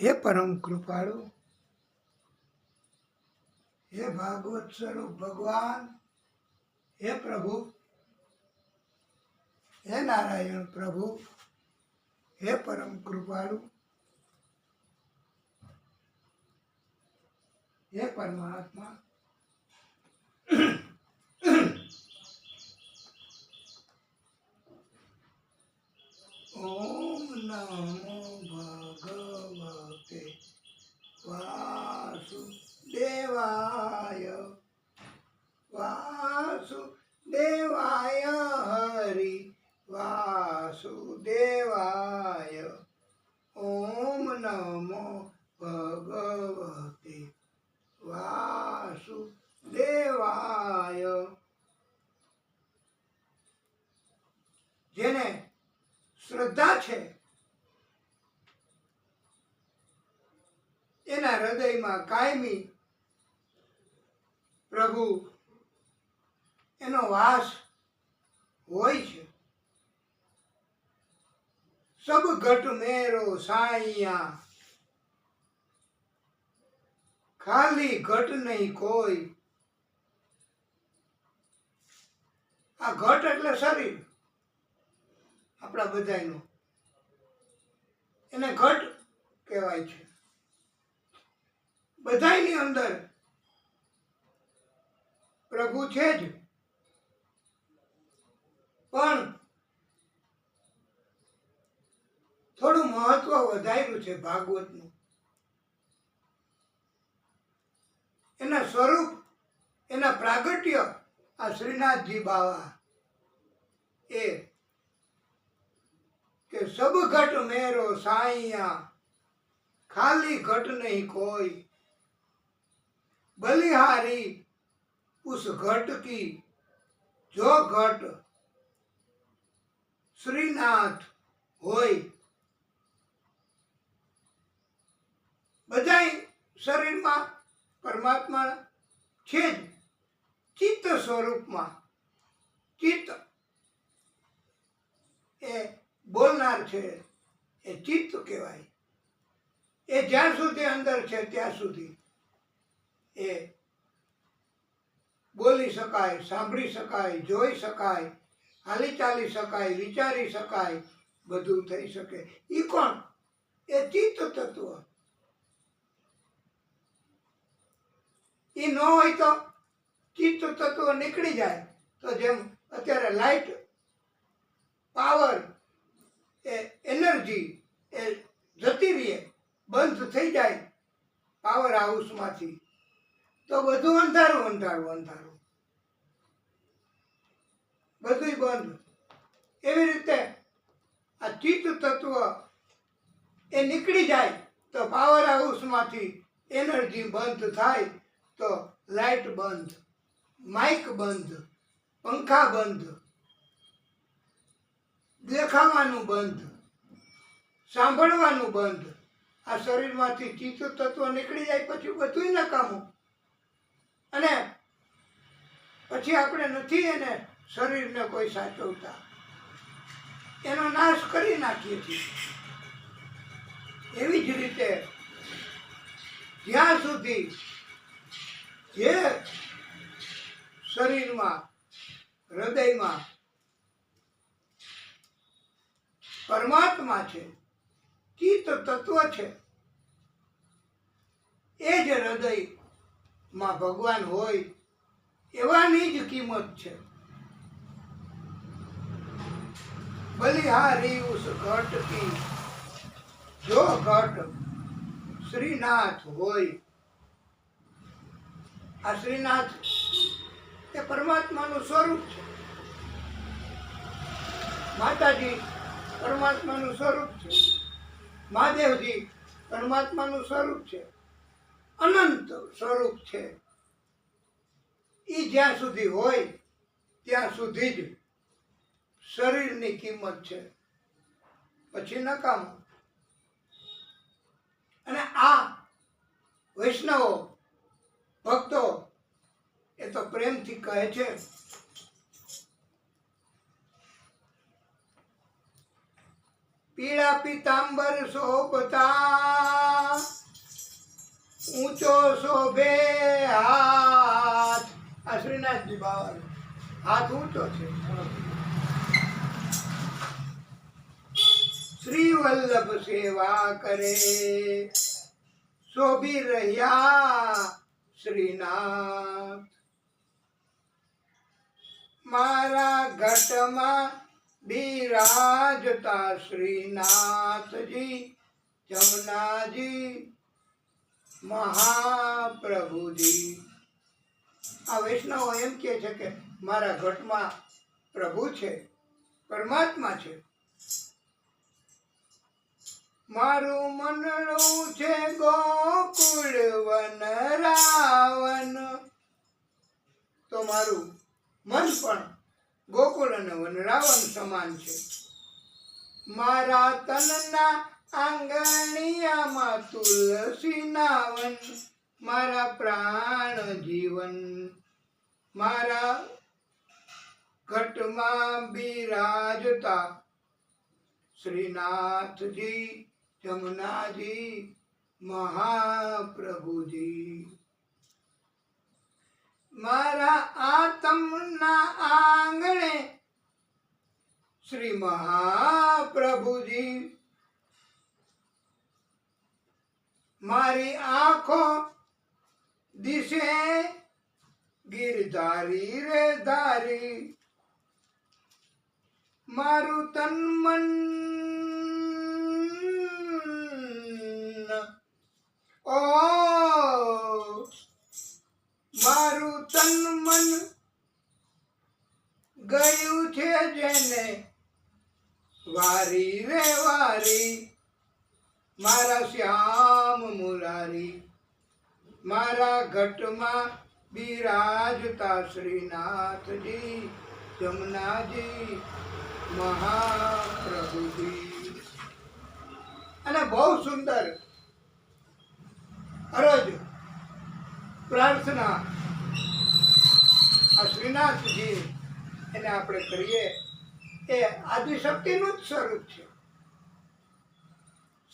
હે પરમ કૃપાળુ, હે ભાગવત સ્વરૂપ ભગવાન, હે પ્રભુ, હે નારાયણ પ્રભુ, હે પરમ કૃપાળુ, હે પરમાત્મા, ઓમ નમો ભગવતે વાસુદેવાય, વાસુદેવાય, હરિ વાસુદેવાય. ઓમ નમો ભગવતે વાસુદેવાય. જેને શ્રદ્ધા છે એના હૃદયમાં કાયમી પ્રભુ એનો વાસ હોય છે. સબ ઘટ મેરો સાઈયા, ખાલી ઘટ નહીં કોઈ. આ ઘટ એટલે શરીર આપણા બધાયનું, એને ઘટ કહેવાય છે. બધાયની અંદર પ્રભુ છે જ, પણ થોડું મહત્વ વધાર્યું છે ભાગવતનું. એના સ્વરૂપ, એના પ્રાગટ્ય આ શ્રીનાથજી બાવા એ કે સબ ઘટ મેરો સાઈયા, ખાલી ઘટ નહીં કોઈ. બલિહારી उस घट की जो घट श्रीनाथ होय. બધાય શરીરમાં પરમાત્મા છે જ, ચિત્ત સ્વરૂપમાં. ચિત્ત એ બોલનાર છે, એ ચિત્ત કહેવાય. એ જ્યાં સુધી અંદર છે ત્યાં સુધી એ બોલી શકાય, સાંભળી શકાય, જોઈ શકાય, હાલી ચાલી શકાય, વિચારી શકાય, બધું થઈ શકે. એ કોણ? એ ચિત્ત તત્વ. એ ન હોય તો ચિત્ત તત્વ નીકળી જાય તો જેમ અત્યારે લાઇટ પાવર એ એનર્જી એ જતી રહે, બંધ થઈ જાય પાવર હાઉસમાંથી, તો બધું અંધારું અંધારું અંધારું, બધું બંધ. એવી રીતે આ ચિત્ત તત્વ એ નીકળી જાય તો પાવર હાઉસમાંથી એનર્જી બંધ થાય તો લાઇટ બંધ, માઇક બંધ, પંખા બંધ, દેખાવાનું બંધ, સાંભળવાનું બંધ. આ શરીરમાંથી ચિત્ત તત્વ નીકળી જાય પછી બધું નકામું. અને પછી આપણે નથી એને શરીરને કોઈ સાચવતા, એનો નાશ કરી નાખીએ છીએ. એવી જ રીતે જ્યાં સુધી જે શરીરમાં, હૃદયમાં પરમાત્મા છે, ચિત્ત તત્વ છે, એ જ હૃદયમાં ભગવાન હોય એવાની જ કિંમત છે. બલિહારી ઉસ ઘટ કી જો ઘટ શ્રીનાથ હોય. આ શ્રીનાથ એ પરમાત્માનું સ્વરૂપ છે. માતાજી પરમાત્માનું સ્વરૂપ છે, મહાદેવજી પરમાત્માનું સ્વરૂપ છે, અનંત સ્વરૂપ છે. એ જ્યાં સુધી હોય ત્યાં સુધી જ શરીરની કિંમત છે, પછી નકામું. અને આ વૈષ્ણવો ભક્તો એ તો પ્રેમથી કહે છે પીળા પીતાંબર શોભતા શોભે હાથ. આ શ્રીનાથજી બાવાનો હાથ ઊંચો છે. શ્રી વલ્લભ સેવા કરે શોભી રહ્યા શ્રીનાથ. મારા ઘટમાં બિરાજતા શ્રીનાથજી જમનાજી મહાપ્રભુજી. આ વૈષ્ણવો એમ કહે છે કે મારા ઘટમાં પ્રભુ છે, પરમાત્મા છે. મારું મનડું છે ગોકુળ વન રાવન. તો મારું મન પણ ગોકુળ અને વનરાવન સમાન છે. મારા તનના આંગણિયામાં તુલસી નાવન. મારા પ્રાણ જીવન મારા ઘટમાં બિરાજતા શ્રીનાથજી જમનાજી મહાપ્રભુજી. મારા આત્મના આંગણે શ્રી મહાપ્રભુજી. મારી આંખો દિશે ગિરધારી રે ધારી. મારું તન મન ઓ મારું તન મન ગયું છે જેને વારી રે વારી. મારા શ્યામ મુરારી મારા ઘટમાં બિરાજતા શ્રીનાથજી જમનાજી મહાપ્રભુજી. અને બહુ સુંદર અરજ પ્રાર્થના આ શ્રીનાથજી એને આપણે કરીએ. એ આદિશક્તિનું જ સ્વરૂપ છે.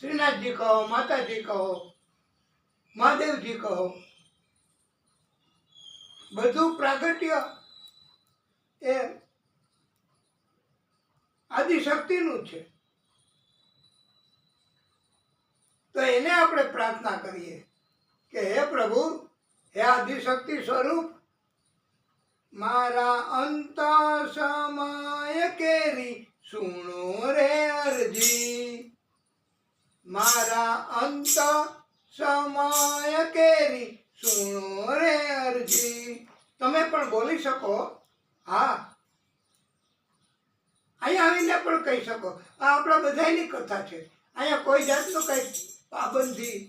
શ્રીનાથજી કહો, માતાજી કહો, મહાદેવજી કહો, બધું પ્રાગટ્ય એ આદિશક્તિનું છે. તો એને આપણે પ્રાર્થના કરીએ કે હે પ્રભુ, હે આદિશક્તિ સ્વરૂપ, મારા અંત સમય કેરી સુણો રે અરજી. મારા અંત સમય કેરી સુણો રે અરજી. તમે પણ બોલી શકો. હા, અહીંયા આવીને પણ કહી શકો. આ આપણા બધાની કથા છે. અહીંયા કોઈ જાતનું કઈ પાબંદી,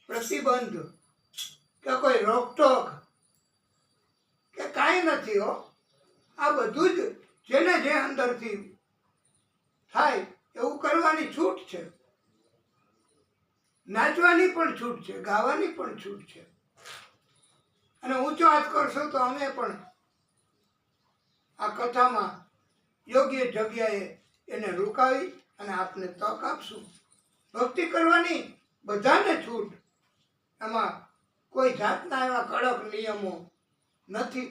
પ્રતિબંધ કે કોઈ રોકટોક કે કાંઈ નથી હો. આ બધું જ જેને જે અંદરથી થાય એવું કરવાની છૂટ છે. નાચવાની પણ છૂટ છે, ગાવાની પણ છૂટ છે. અને ઊંચો હાથ કરશો તો અમે પણ આ કથામાં યોગ્ય જગ્યાએ એને રોકાવી અને આપને તક આપશું. ભક્તિ કરવાની બધાને છૂટ. એમાં કોઈ જાતના એવા કડક નિયમો નથી.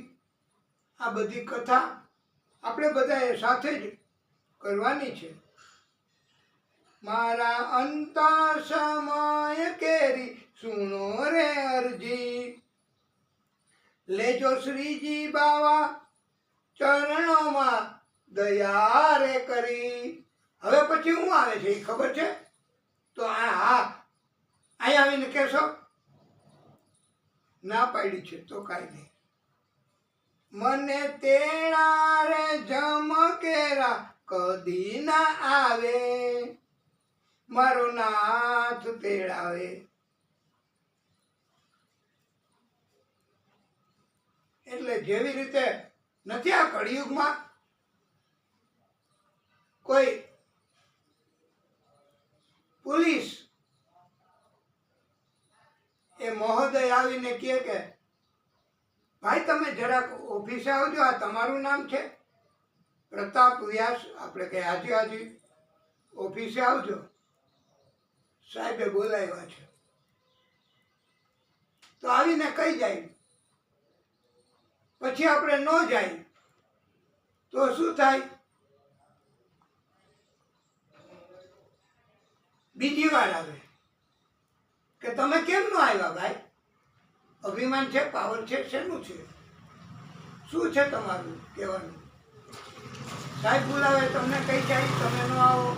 આ બધી કથા આપણે બધાએ સાથે જ કરવાની છે. મારા અંત સમય કેરી સુનો રે અરજી. લેજો શ્રીજી બાવા ચરણોમાં દયા રે કરી. હવે પછી હું આવે છે એ ખબર છે? તો હા, અહીંયા આવીને કહેશો ના પાડી છે તો કાંઈ નહીં. મને તેડા રે જમકેરા કદી ના આવે. મારો નાથ તેડાવે. એટલે જેવી રીતે નથી આ કળિયુગમાં કોઈ પોલીસ એ મહોદય આવીને કહે કે ભાઈ તમે જરાક ઓફિસે આવજો, આ તમારું નામ છે પ્રતાપ વ્યાસ. આપણે કહીએ હાજી હાજી ઓફિસે આવજો, સાહેબે બોલાવ્યા છે. તો આવીને કહી જાય, પછી આપણે ન જાય તો શું થાય? બીજી વાર આવે કે તમે કેમ ન આવ્યા ભાઈ? અભિમાન છે, પાવર છે, શેનું છે? શું છે તમારું કહેવાનું? સાહેબ બોલાવે તમને કઈ જાય, તમે ન આવો.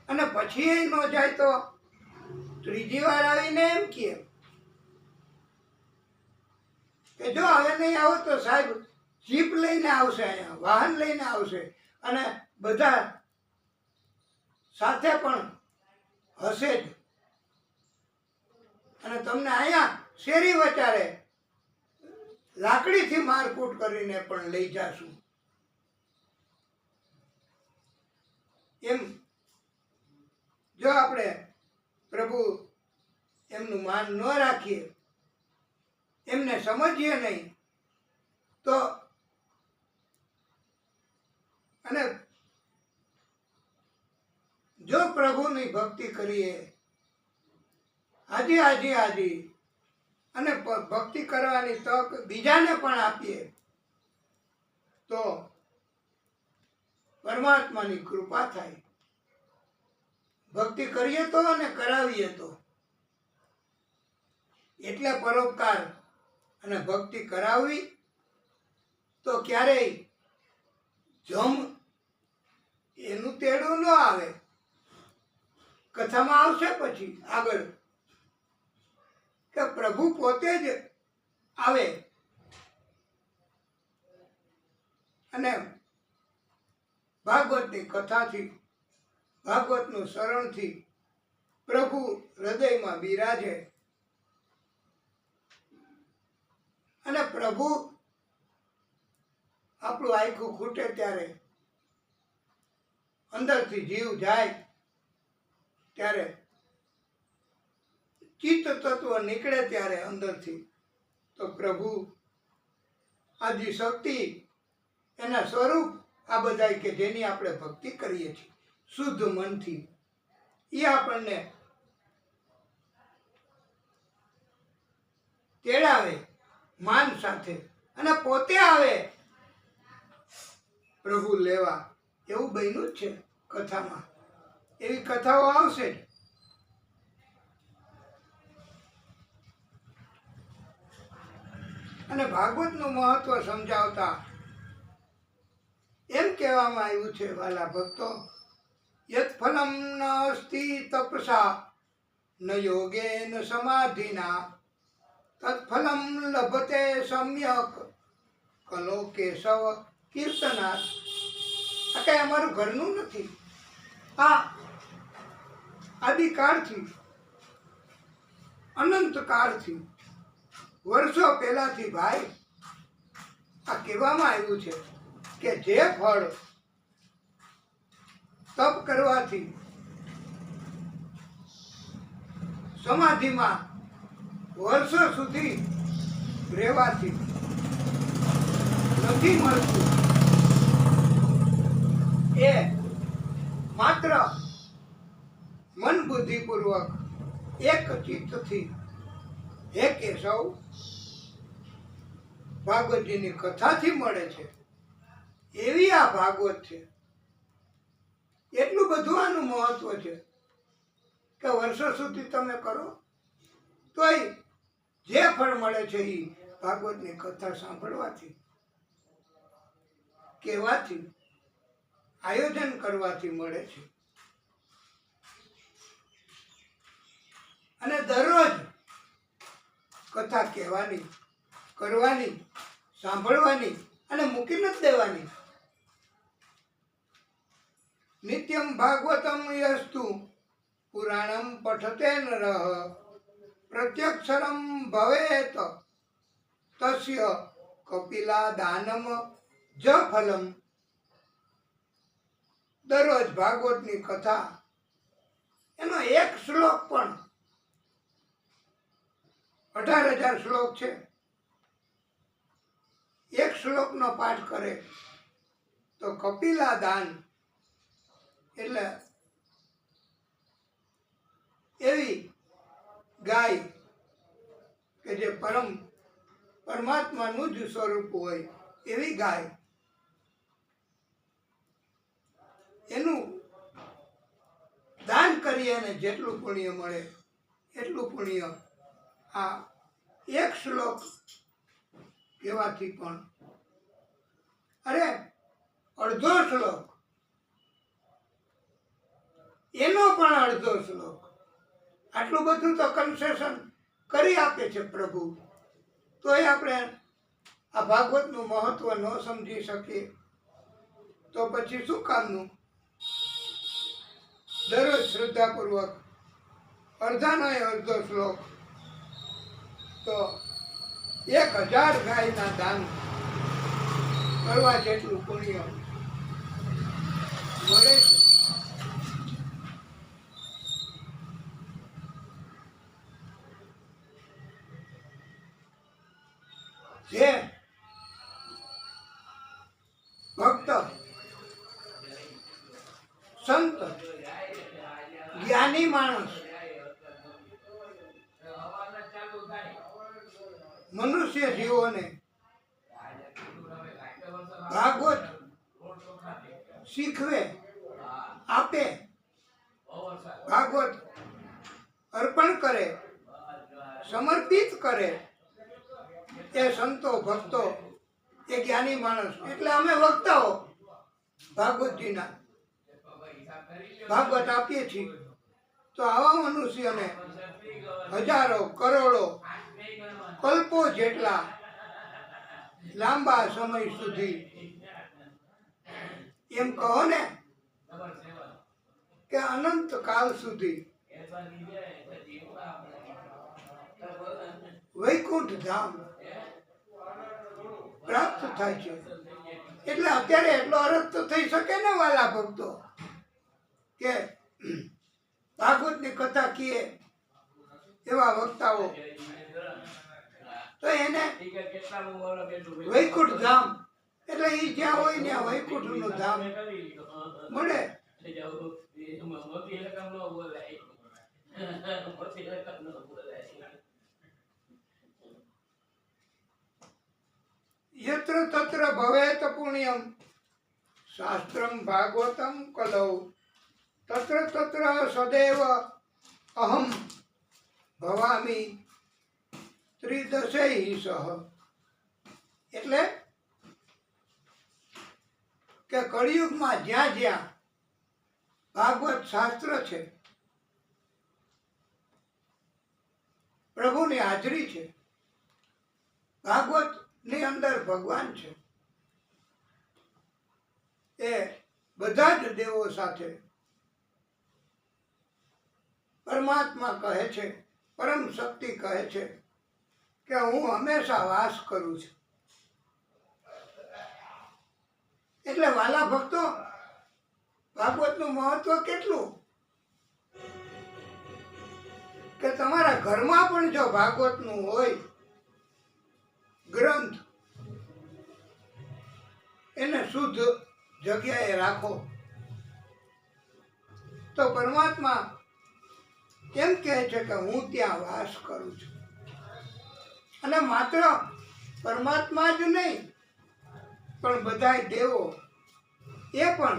અને પછી એ ન જાય તો ત્રીજી વાર આવીને એમ કહે કે જો હવે નહીં આવો તો સાહેબ જીપ લઈને આવશે, અહીંયા વાહન લઈને આવશે અને બધા સાથે પણ હશે જ, અને તમને અહીંયા શેરી વચારે લાકડીથી મારકૂટ કરીને પણ લઈ જાશું. એમ જો આપણે પ્રભુ એમનું માન ન રાખીએ, એમને સમજીએ નહીં તો, અને જો પ્રભુની ભક્તિ કરીએ હાજી હાજી હાજી, અને ભક્તિ કરવાની તક બીજાને પણ આપીએ તો પરમાત્માની કૃપા થાય. ભક્તિ કરીએ તો અને કરાવીએ તો, એટલે પરોપકાર અને ભક્તિ કરાવવી તો ક્યારેય જમ એનું તેડું ન આવે. કથામાં આવશે પછી આગળ કે પ્રભુ પોતે જ આવે અને ભાગવતની કથાથી, ભાગવતનું શરણથી પ્રભુ હૃદયમાં બિરાજે, અને પ્રભુ આપણું આખું ખૂટે ત્યારે, અંદરથી જીવ જાય ત્યારે, ચિત્ત તત્વ નીકળે ત્યારે અંદરથી, તો પ્રભુ આદિ શક્તિ એના સ્વરૂપ આ બધા કે જેની આપણે ભક્તિ કરીએ છીએ શુદ્ધ મનથી, એ આપણને તેડાવે માન સાથે, અને પોતે આવે પ્રભુ લેવા. એવું બન્યું જ છે કથામાં, એવી કથાઓ આવશે જ. અને ભાગવતનું મહત્વ સમજાવતા એમ કહેવામાં આવ્યું છે, વાલા ભક્તો, યત ફલમ ન અસ્તિ તપસા ન યોગેન સમાધિના તત્ફલમ લભતે સમ્યક કલો કેશવ કીર્તનાથ. આ કઈ અમારું ઘરનું નથી, આ આદિકાળથી, અનંત કાળથી, વર્ષો પહેલાથી ભાઈ આ કહેવામાં આવ્યું છે કે જે ફળ તપ કરવાથી, સમાધિમાં વર્ષો સુધી રહેવાથી નથી મળતું, એ માત્ર મન બુદ્ધિપૂર્વક એક ચિત્તથી હે કેશવ ભાગવતજીની કથાથી મળે છે. એવી આ ભાગવત છે. એટલું બધું આનું મહત્વ છે કે વર્ષો સુધી તમે કરો તોય જે ફળ મળે છે એ ભાગવતની કથા સાંભળવાથી, કહેવાથી, આયોજન કરવાથી મળે છે. અને દરરોજ કથા કહેવાની, કરવાની, સાંભળવાની અને મૂકી નથી દેવાની. નિત્યમ ભાગવતમ યસ્તુ પુરાણમ પઠતે નરઃ પ્રત્યક્ષરમ ભવેત તસ્ય કપિલા દાનમ જ ફલમ. દરરોજ ભાગવતની કથા, એનો એક શ્લોક પણ 18,000 શ્લોક છે, એક શ્લોકનો પાઠ કરે તો કપિલા દાન, એટલે એવી ગાય કે જે પરમાત્માનું જ સ્વરૂપ હોય એવી ગાય, એનું દાન કરીએ અને જેટલું પુણ્ય મળે એટલું પુણ્ય આ એક શ્લોક કહેવાથી પણ, અરે અડધો શ્લોક, એનો પણ અડધો શ્લોક, આટલું બધું તો કન્સેશન કરી આપે છે પ્રભુ, તોય આપણે આ ભાગવતનું મહત્વ ન સમજી શકીએ તો પછી શું કામનું? દરરોજ શ્રદ્ધાપૂર્વક અડધાનો અડધો શ્લોક તો 1000 ગાયના દાન કરવા જેટલું પુણ્ય મળે છે. જે ભક્ત સંત જ્ઞાની માણસ મનુષ્ય જીવોને ભાગવત શીખવે, આપે, ભાગવત અર્પણ કરે, સમર્પિત કરે, એ સંતો ભક્તો એ જ્ઞાની માણસ એટલે અમે વક્તાઓ ભાગવતજીના ભાગવત આપીએ છીએ. તો આવા મનુષ્યને હજારો કરોડો કલ્પો જેટલા લાંબા સમય સુધી, એમ કહો ને કે અનંત કાળ સુધી વૈકુંઠ ધામ પ્રાપ્ત થાય છે. એટલે અત્યારે એટલો અરજ તો થઈ શકે ને વાલા ભક્તો કે ભાગવતની કથા કીએ એવા વક્તાઓ તો એને વૈકુંઠ ધામ એટલે એ જ્યાં હોય ત્યાં વૈકુંઠનું ધામ મળે. યત્ર તત્ર ભવેત પુણ્યમ શાસ્ત્રમ ભાગવતમ કલૌ તત્ર તત્ર સદૈવ અહમ ભવામી ત્રિદશૈ સહ. એટલે કે કળિયુગમાં જ્યાં જ્યાં ભાગવત શાસ્ત્ર છે, પ્રભુની હાજરી છે, ભાગવત ની અંદર ભગવાન છે, એ બધા જ દેવો સાથે પરમાત્મા કહે છે, પરમ શક્તિ કહે છે કે હું હંમેશા વાસ કરું છું. એટલે વાલા ભક્તો ભાગવતનું મહત્વ કેટલું કે તમારા ઘરમાં પણ જો ભાગવતનું હોય ગ્રંથ, એને શુદ્ધ જગ્યાએ રાખો તો પરમાત્મા એમ કહે છે કે હું ત્યાં વાસ કરું છું. અને માત્ર પરમાત્મા જ નહીં પણ બધાય દેવો એ પણ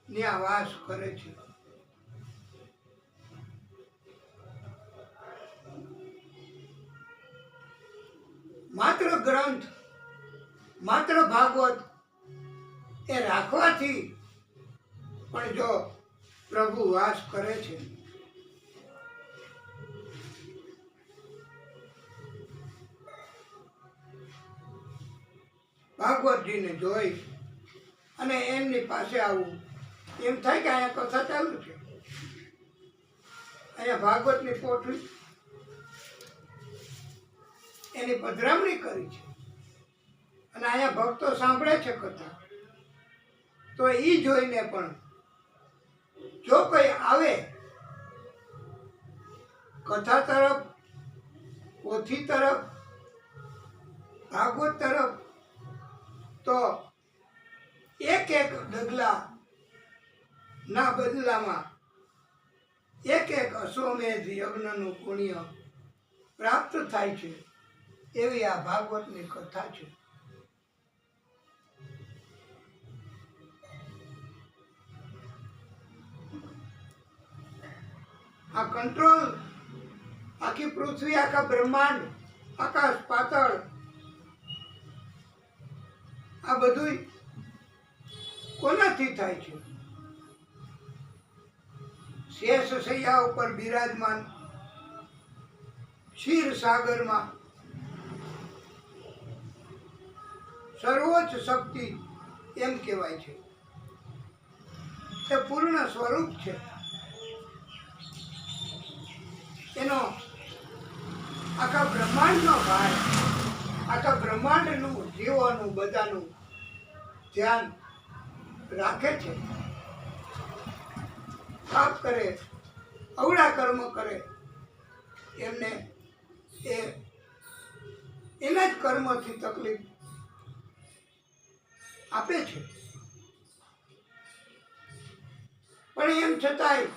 ત્યાં વાસ કરે છે. માત્ર ગ્રંથ, માત્ર ભાગવત એ રાખવાથી પણ જો પ્રભુ વાસ કરે છે. ભાગવતજીને જોઈ અને એમની પાસે આવું એમ થાય કે અહીંયા કથા ચાલુ છે, અહીંયા ભાગવતની પોથળી એની પધરામણી કરી છે અને અહીંયા ભક્તો સાંભળે છે કથા. તો એ જોઈને પણ જો કોઈ આવે કથા તરફ, પોથી તરફ, ભાગવત તરફ, તો એક એક ડગલા ના બદલામાં એક એક અશ્વમેધ યજ્ઞનું પુણ્ય પ્રાપ્ત થાય છે એવી આ ભાગવતની કથા છે. આ કંટ્રોલ આખી પૃથ્વી, આખા બ્રહ્માંડ, આકાશ પાતાળ, આ બધું કોનાથી થાય છે? શેષ શૈયા ઉપર બિરાજમાન ક્ષીર સાગરમાં સર્વોચ્ચ શક્તિ એમ કહેવાય છે. તે પૂર્ણ સ્વરૂપ છે. એનો આખા બ્રહ્માંડનો ભાર, આખા બ્રહ્માંડનું જીવોનું બધાનું ધ્યાન રાખે છે. પાપ કરે, અવળા કર્મ કરે, એમને એના જ કર્મથી તકલીફ આપે છે. પણ એમ છતાંય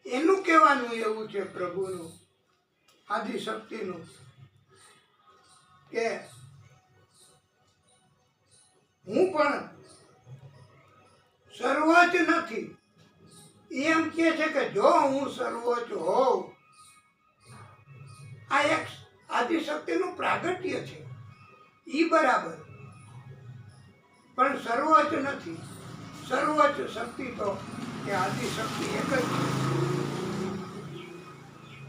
એનું કહેવાનું એવું છે, પ્રભુનું, આદિશક્તિનું, કે હું પણ સર્વોચ્ચ નથી. એમ કહે છે કે જો હું સર્વોચ્ચ હોઉં, આ એક આદિશક્તિનું પ્રાગટ્ય છે, ઈ બરાબર, પણ સર્વોચ્ચ નથી. સર્વોચ્ચ શક્તિ તો એ આદિશક્તિ એક જ છે.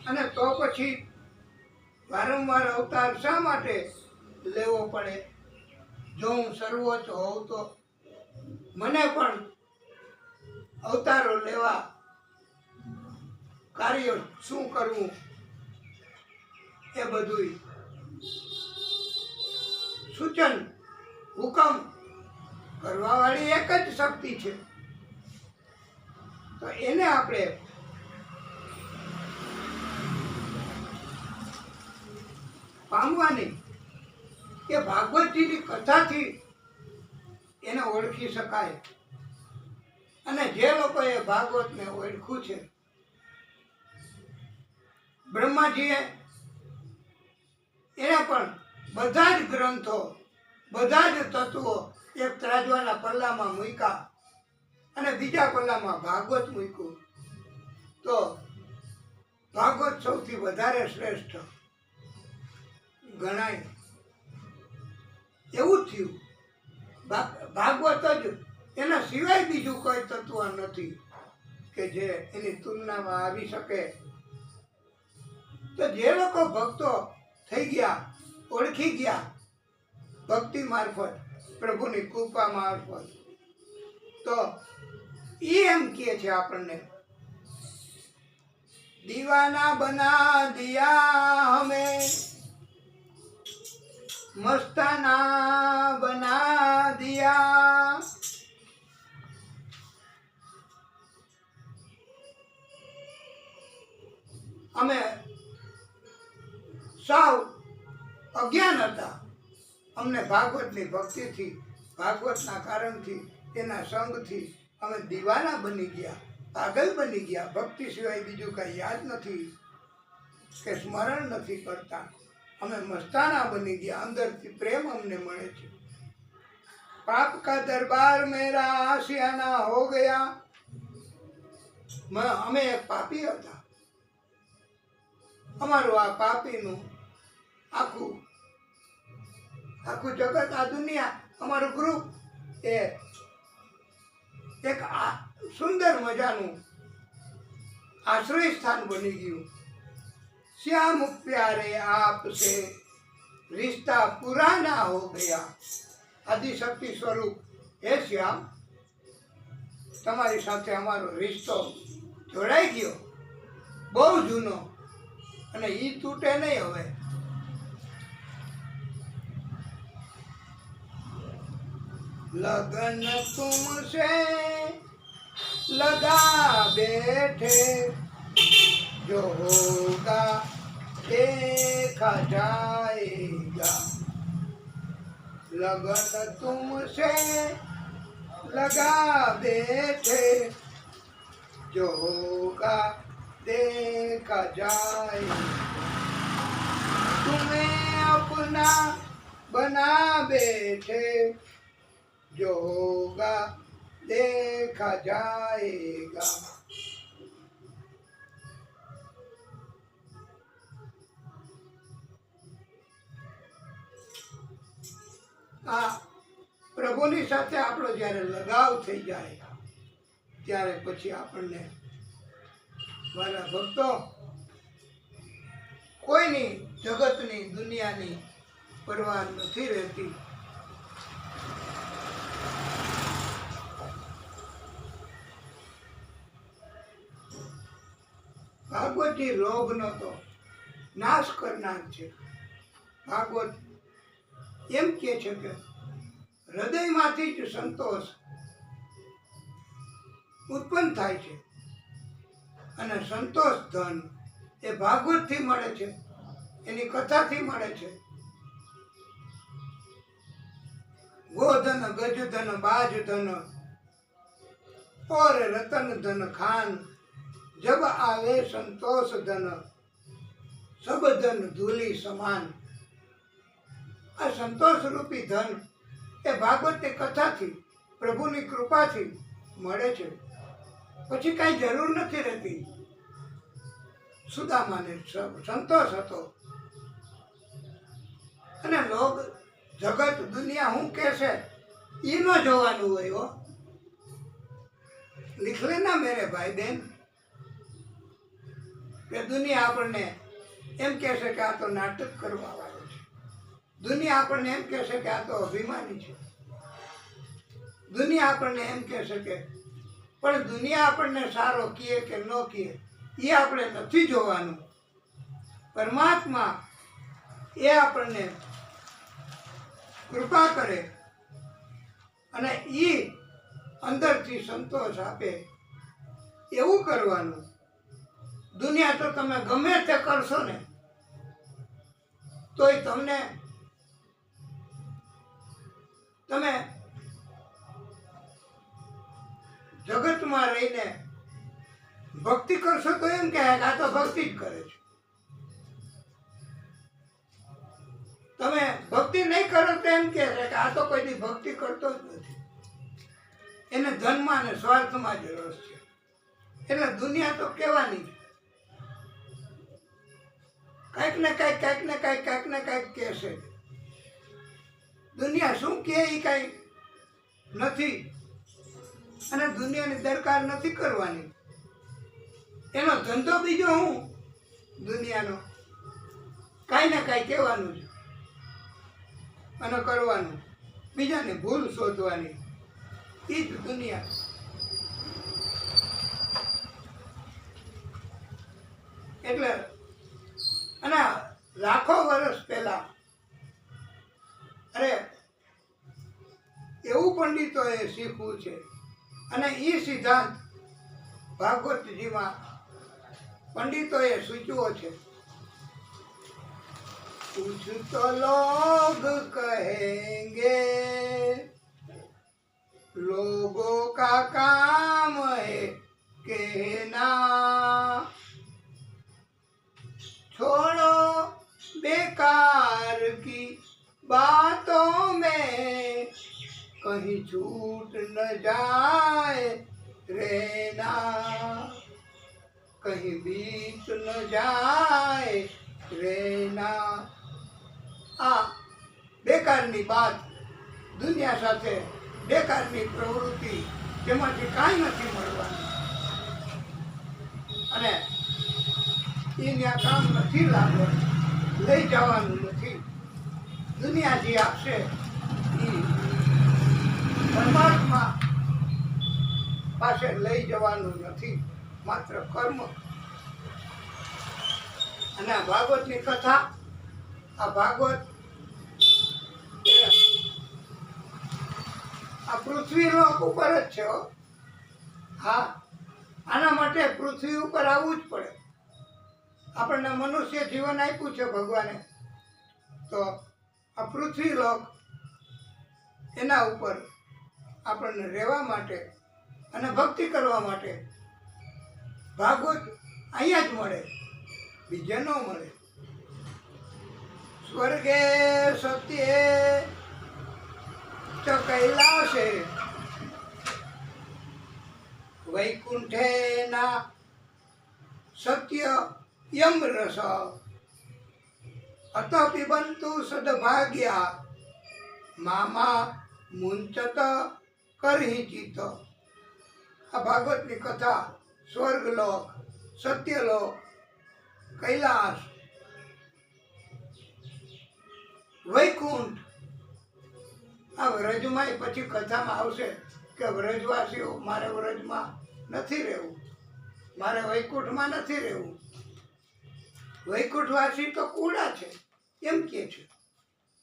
અને તો પછી વારંવાર અવતાર શા માટે લેવો પડે? જો હું સર્વોચ્ચ હોઉં તો મને પણ અવતારો લેવા, કાર્ય શું કરવું, એ બધું સૂચન હુકમ કરવા વાળી એક જ શક્તિ છે. તો એને આપણે પામવાની કે ભાગવતજીની કથાથી એને ઓળખી શકાય. અને જે લોકોએ ભાગવતને ઓળખ્યું છે, બ્રહ્માજીએ એને પણ બધા જ ગ્રંથો, બધા જ તત્વો એક ત્રાજવાના પલ્લામાં મૂક્યા અને બીજા પલ્લામાં ભાગવત મૂક્યું, તો ભાગવત સૌથી વધારે શ્રેષ્ઠ ગણાય. એવું થયું. ભાગવત જ, એના સિવાય બીજું કોઈ તત્વ નથી કે જે એની તુલનામાં આવી શકે. તો જે લોકો ભક્તો થઈ ગયા, ઓળખી ગયા ભક્તિ મારફત, પ્રભુની કૃપા મારફત, તો એ એમ કહે છે આપણને, દીવાના બના દિયા હમે, મસ્તાના બના દિયા. અમે સાવ અજ્ઞાન હતા. અમને ભાગવતની ભક્તિથી, ભાગવતના કારણથી, તેના સંગથી અમે દીવાના બની ગયા, પાગલ બની ગયા. ભક્તિ સિવાય બીજું કઈ યાદ નથી કે સ્મરણ નથી કરતા. અમે મસ્તાના બની ગયા, અંદરથી પ્રેમ અમને મળે છે. પાપ કા દરબાર મેરા આશિયાના હો ગયા. અમે એક પાપી હતા. અમારું આ પાપીનું આખું જગત, આ દુનિયા, અમારું ગ્રુપ એ એક સુંદર મજાનું આશ્રય સ્થાન બની ગયું. શ્યામ પ્યારે આપસે રિશ્તા પુરાના હો ગયા. આદિશક્તિ સ્વરૂપ, હે શ્યામ, તમારી સાથે અમારો રિશ્તો જોડાઈ ગયો, બહુ જૂનો, અને ઈ તૂટે નહીં હવે. लगन तुमसे लगा बैठे, जो होगा देखा जाएगा. लगन तुमसे लगा बैठे, जो होगा देखा जाए, तुम्हें अपना बना बैठे, जो होगा देखा जाएगा। આ પ્રભુની સાથે આપણો જ્યારે લગાવ થઈ જાય ત્યારે પછી આપણને મારા ભક્તો કોઈની જગતની દુનિયાની પરવા નથી રહેતી. ભાગવતજી લોભનો તો નાશ કરનાર છે. ભાગવત એમ કે છે કે હૃદયમાંથી જ સંતોષ ઉત્પન્ન થાય છે અને સંતોષ ધન એ ભાગવતથી મળે છે, એની કથાથી મળે છે. ગોધન ગજધન બાજ ધન और रतन धन खान, जब आवे संतोष धन सब धन धूली સમાન. આ સંતોષ રૂપી ધન એ ભાગવતની કથાથી પ્રભુની કૃપાથી મળે છે. પછી કાંઈ જરૂર નથી રહેતી. સુદામાને સંતોષ હતો અને લોક જગત દુનિયા શું કહેશે એ ન જોવાનું હોય. હો लिख लेना मेरे भाई बहन કે દુનિયા આપણને એમ કહેશે કે આ તો નાટક કરવા વાળો છે. દુનિયા આપણને એમ કહેશે કે આ તો અભિમાની છે. દુનિયા આપણને એમ કહેશે કે, પણ દુનિયા આપણને સારો કહે કે ન કહે એ આપણે નથી જોવાનું. પરમાત્મા એ આપણને કૃપા કરે અને એ અંદરથી સંતોષ આપે એવું કરવાનું. દુનિયા તો તમે ગમે તે કરશો ને તોય તમે જગતમાં રહીને ભક્તિ કરશો તો એમ કહે કે આ તો ભક્તિ જ કરે છે. તમે ભક્તિ નહીં કરો તો એમ કહે છે કે આ તો કોઈ દી ભક્તિ કરતો જ નથી, એને ધનમાં અને સ્વાર્થમાં જ રસ છે. એટલે દુનિયા તો કહેવાની કંઈક ને કંઈક કહેશે. દુનિયા શું કહે એ કાંઈ નથી અને દુનિયાની દરકાર નથી કરવાની. એનો ધંધો બીજો હું દુનિયાનો કાંઈ ને કાંઈ કહેવાનું છે અને કરવાનું, બીજાની ભૂલ શોધવાની. એ જ દુનિયા. એટલે અને લાખો વર્ષ પહેલા અરે એવું પંડિતોએ શીખવું છે અને એ સિદ્ધાંત ભાગવતજીમાં પંડિતોએ સૂચવ્યો છે. कुछ तो लोग कहेंगे, लोगों का काम है कहना, छोड़ो बेकार की बातों में कहीं छूट न जाए रहना, कहीं बीत न जाए रहना. આ બેકારની વાત, દુનિયા સાથે બેકારની પ્રવૃત્તિ, જેમાંથી કાંઈ નથી મળવાનું અને એને કામ નથી લાગવાનું, લઈ જવાનું નથી. દુનિયા જે આપશે એ પરમાત્મા પાસે લઈ જવાનું નથી, માત્ર કર્મ. અને આ ભાગવતની કથા, આ ભાગવત આ પૃથ્વી લોક ઉપર જ છે. હા, આના માટે પૃથ્વી ઉપર આવવું જ પડે. આપણને મનુષ્ય જીવન આપ્યું છે ભગવાને, તો આ પૃથ્વી લોક એના ઉપર આપણને રહેવા માટે અને ભક્તિ કરવા માટે ભાગવત અહીંયા જ મળે, બીજે ન મળે. સ્વર્ગે સત્યે ચ કૈલાસે વૈકુંઠે ના સત્ય યમ રસ અત પિબંતુ સદભાગ્યા મામા મુંચત કરહિચિત. આ ભાગવતની કથા સ્વર્ગલોક, સત્યલોક, કૈલાસ, વૈકુંઠ, આ વ્રજમાં પછી કથામાં આવશે કે વ્રજવાસીઓ મારે વ્રજમાં નથી રહેવું, મારે વૈકુંઠમાં નથી રહેવું. વૈકુંઠવાસી તો કુડા છે એમ કે છે.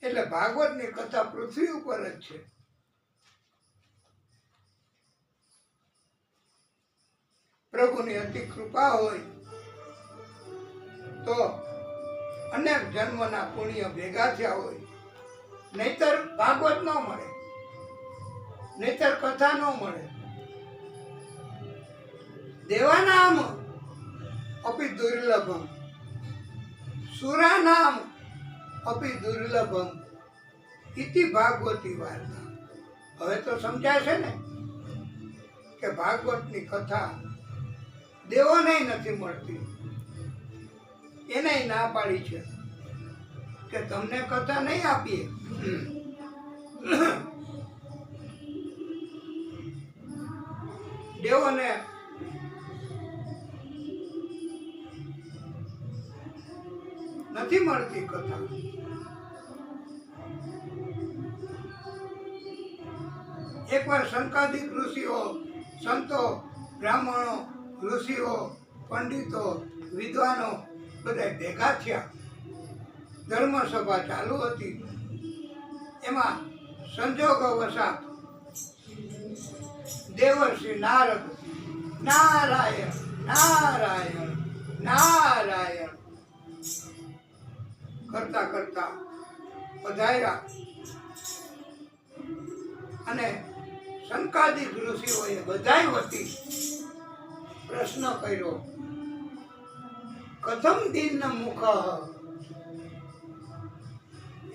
એટલે ભાગવતની કથા પૃથ્વી ઉપર જ છે. પ્રભુની અતિ કૃપા હોય તો અનેક જન્મના પુણ્ય ભેગા થયા હોય, નહીતર ભાગવત ન મળે, નહીતર કથા ન મળે. દેવાનામ અપી દુર્લભમ સુરાનામ અપી દુર્લભમ ઇતિ ભાગવતી વાર્તા. હવે તો સમજાય છે ને કે ભાગવતની કથા દેવોને નથી મળતી. એને ના પાડી છે કે તમને કથા નહીં આપીએ. દેવોને નથી મળતી કથા. એકવાર શંકાદિક ઋષિઓ, સંતો, બ્રાહ્મણો, ઋષિઓ, પંડિતો, વિદ્વાનો બધા ભેગા થયા. ધર્મસભા ચાલુ હતી. એમાં સંજોગવશાત દેવર્ષિ નારદ નારાયણ નારાયણ નારાયણ કરતા કરતા પધાર્યા અને શંકાદિક ઋષિઓએ બધાય વતી પ્રશ્ન કર્યો. કથમ દિન મુખ,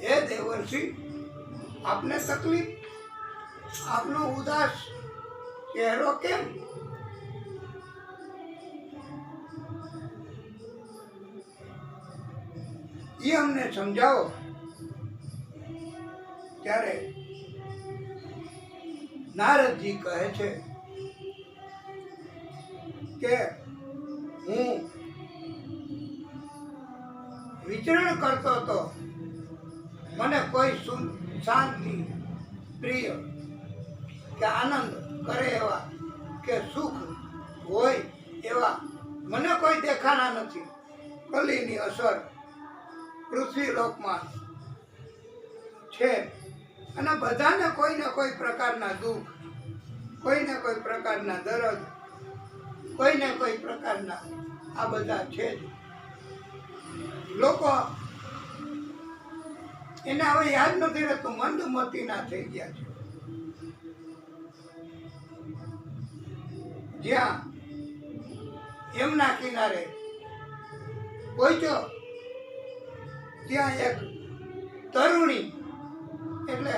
હે દેવર્ષિ, આપને તકલીફ, આપનો ઉદાસ ચહેરો કેમ? એ અમને સમજાવો. ત્યારે નારદજી કહે છે કે હું વિચરણ કરતો હતો, મને કોઈ શાંતિ, પ્રિય કે આનંદ કરે એવા કે સુખ હોય એવા મને કોઈ દેખાણા નથી. કલીની અસર પૃથ્વી લોકમાં છે અને બધાને કોઈને કોઈ પ્રકારના દુઃખ, કોઈને કોઈ પ્રકારના દર્દ, કોઈને કોઈ પ્રકારના આ બધા છે જ. લોકો એને હવે યાદ નથી રહેતું, મંદમતીના થઈ ગયા છે. જ્યાં યમુના કિનારે પહોંચ્યો ત્યાં એક તરુણી એટલે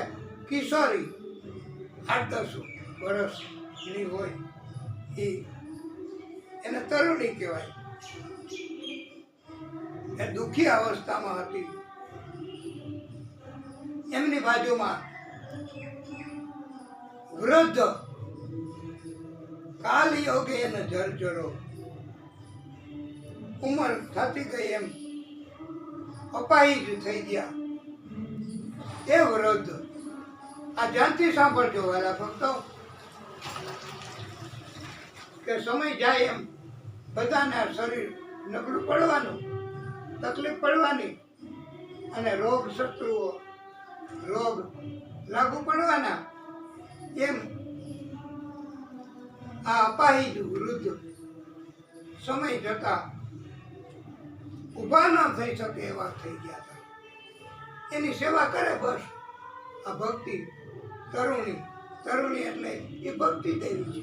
કિશોરી 8-10 વર્ષની હોય એને તરુણી કહેવાય. એ દુઃખી અવસ્થામાં હતી. એમની બાજુમાં વૃદ્ધ કાલ યોગે એને જર્જરો, ઉંમર થતી ગઈ એમ અપાહિજ થઈ ગયા એ વૃદ્ધ. આ ધ્યાનથી સાંભળજો વાલા ભક્તો, કે સમય જાય એમ બધાને આ શરીર નબળું પડવાનું, તકલીફ પડવાની અને રોગ શત્રુઓ, રોગ લાગુ પડવાના. એમ આ અપાહિજ વૃદ્ધ સમય જતા ઊભા ન થઈ શકે એવા થઈ ગયા હતા. એની સેવા કરે બસ આ ભક્તિ તરુણી. તરુણી એટલે એ ભક્તિ દેવી છે.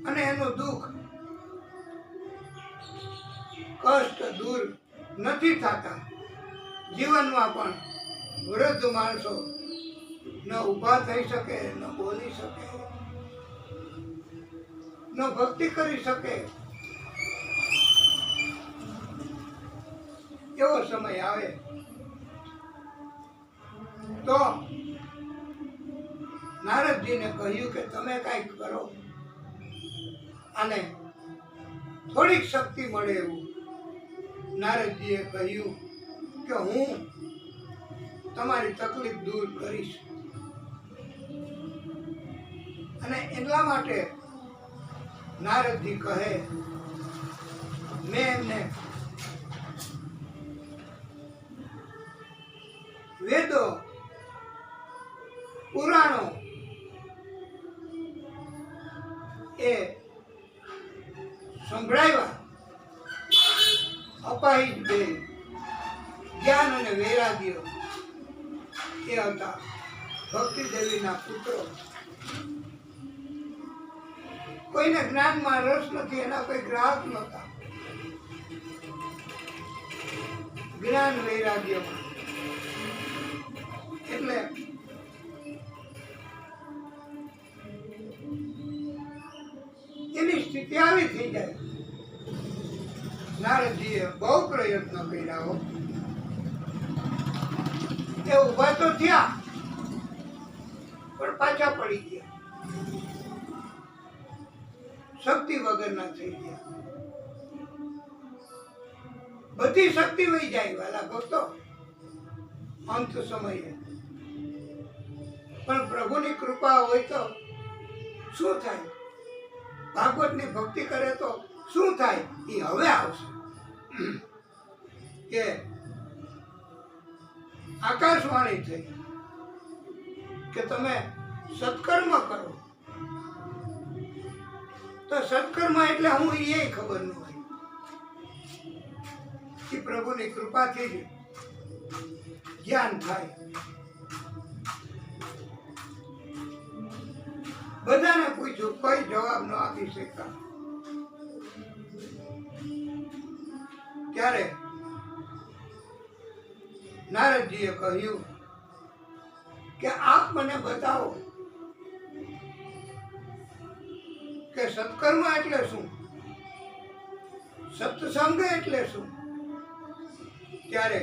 અને એનું દુઃખ કષ્ટ દૂર નથી થતા. જીવનમાં પણ વૃદ્ધ માણસો ન ઊભા થઈ શકે, ન બોલી શકે, ન ભક્તિ કરી શકે. એવો સમય આવે તો નારદજીને કહ્યું કે તમે કાંઈક કરો, અને થોડીક શક્તિ મળે એવું. નારદજીએ કહ્યું કે હું તમારી તકલીફ દૂર કરીશ. અને એટલા માટે નારદજી કહે, મેં એમને વેદો, પુરાણો એ સંભળાવ્યા. અપાહિજ બે જ્ઞાન અને વૈરાગ્ય એ હતા ભક્તિ દેવીના પુત્રો. કોઈને જ્ઞાનમાં રસ નથી, એના કોઈ ગ્રાહક નહોતા. જ્ઞાન વૈરાગ્યમાં એટલે એની સ્થિતિ આવી થઈ જાય. નારદજીએ બહુ પ્રયત્ન કર્યા. એ ઉભા તો થયા પણ પાછા પડી ગયા, શક્તિ વગરના થઈ ગયા. બધી શક્તિ વહી જાય વાલા ભક્તો અંત સમયે. પણ પ્રભુની કૃપા હોય તો શું થાય? ભાગવતની ભક્તિ કરે તો શું થાય? એ હવે આવશે કે આકાશવાણી થઈ કે તમે સત્કર્મ કરો. તો સત્કર્મ એટલે હું એ ખબર ન હોય. એ પ્રભુની કૃપાથી જ જ્ઞાન થાય. બધાને પૂછ્યું, કોઈ જવાબ ન આપી શકતા. ત્યારે નારદજીએ કહ્યું કે આપ મને બતાવો કે સત્કર્મ એટલે શું, સત્સંગ એટલે શું. ત્યારે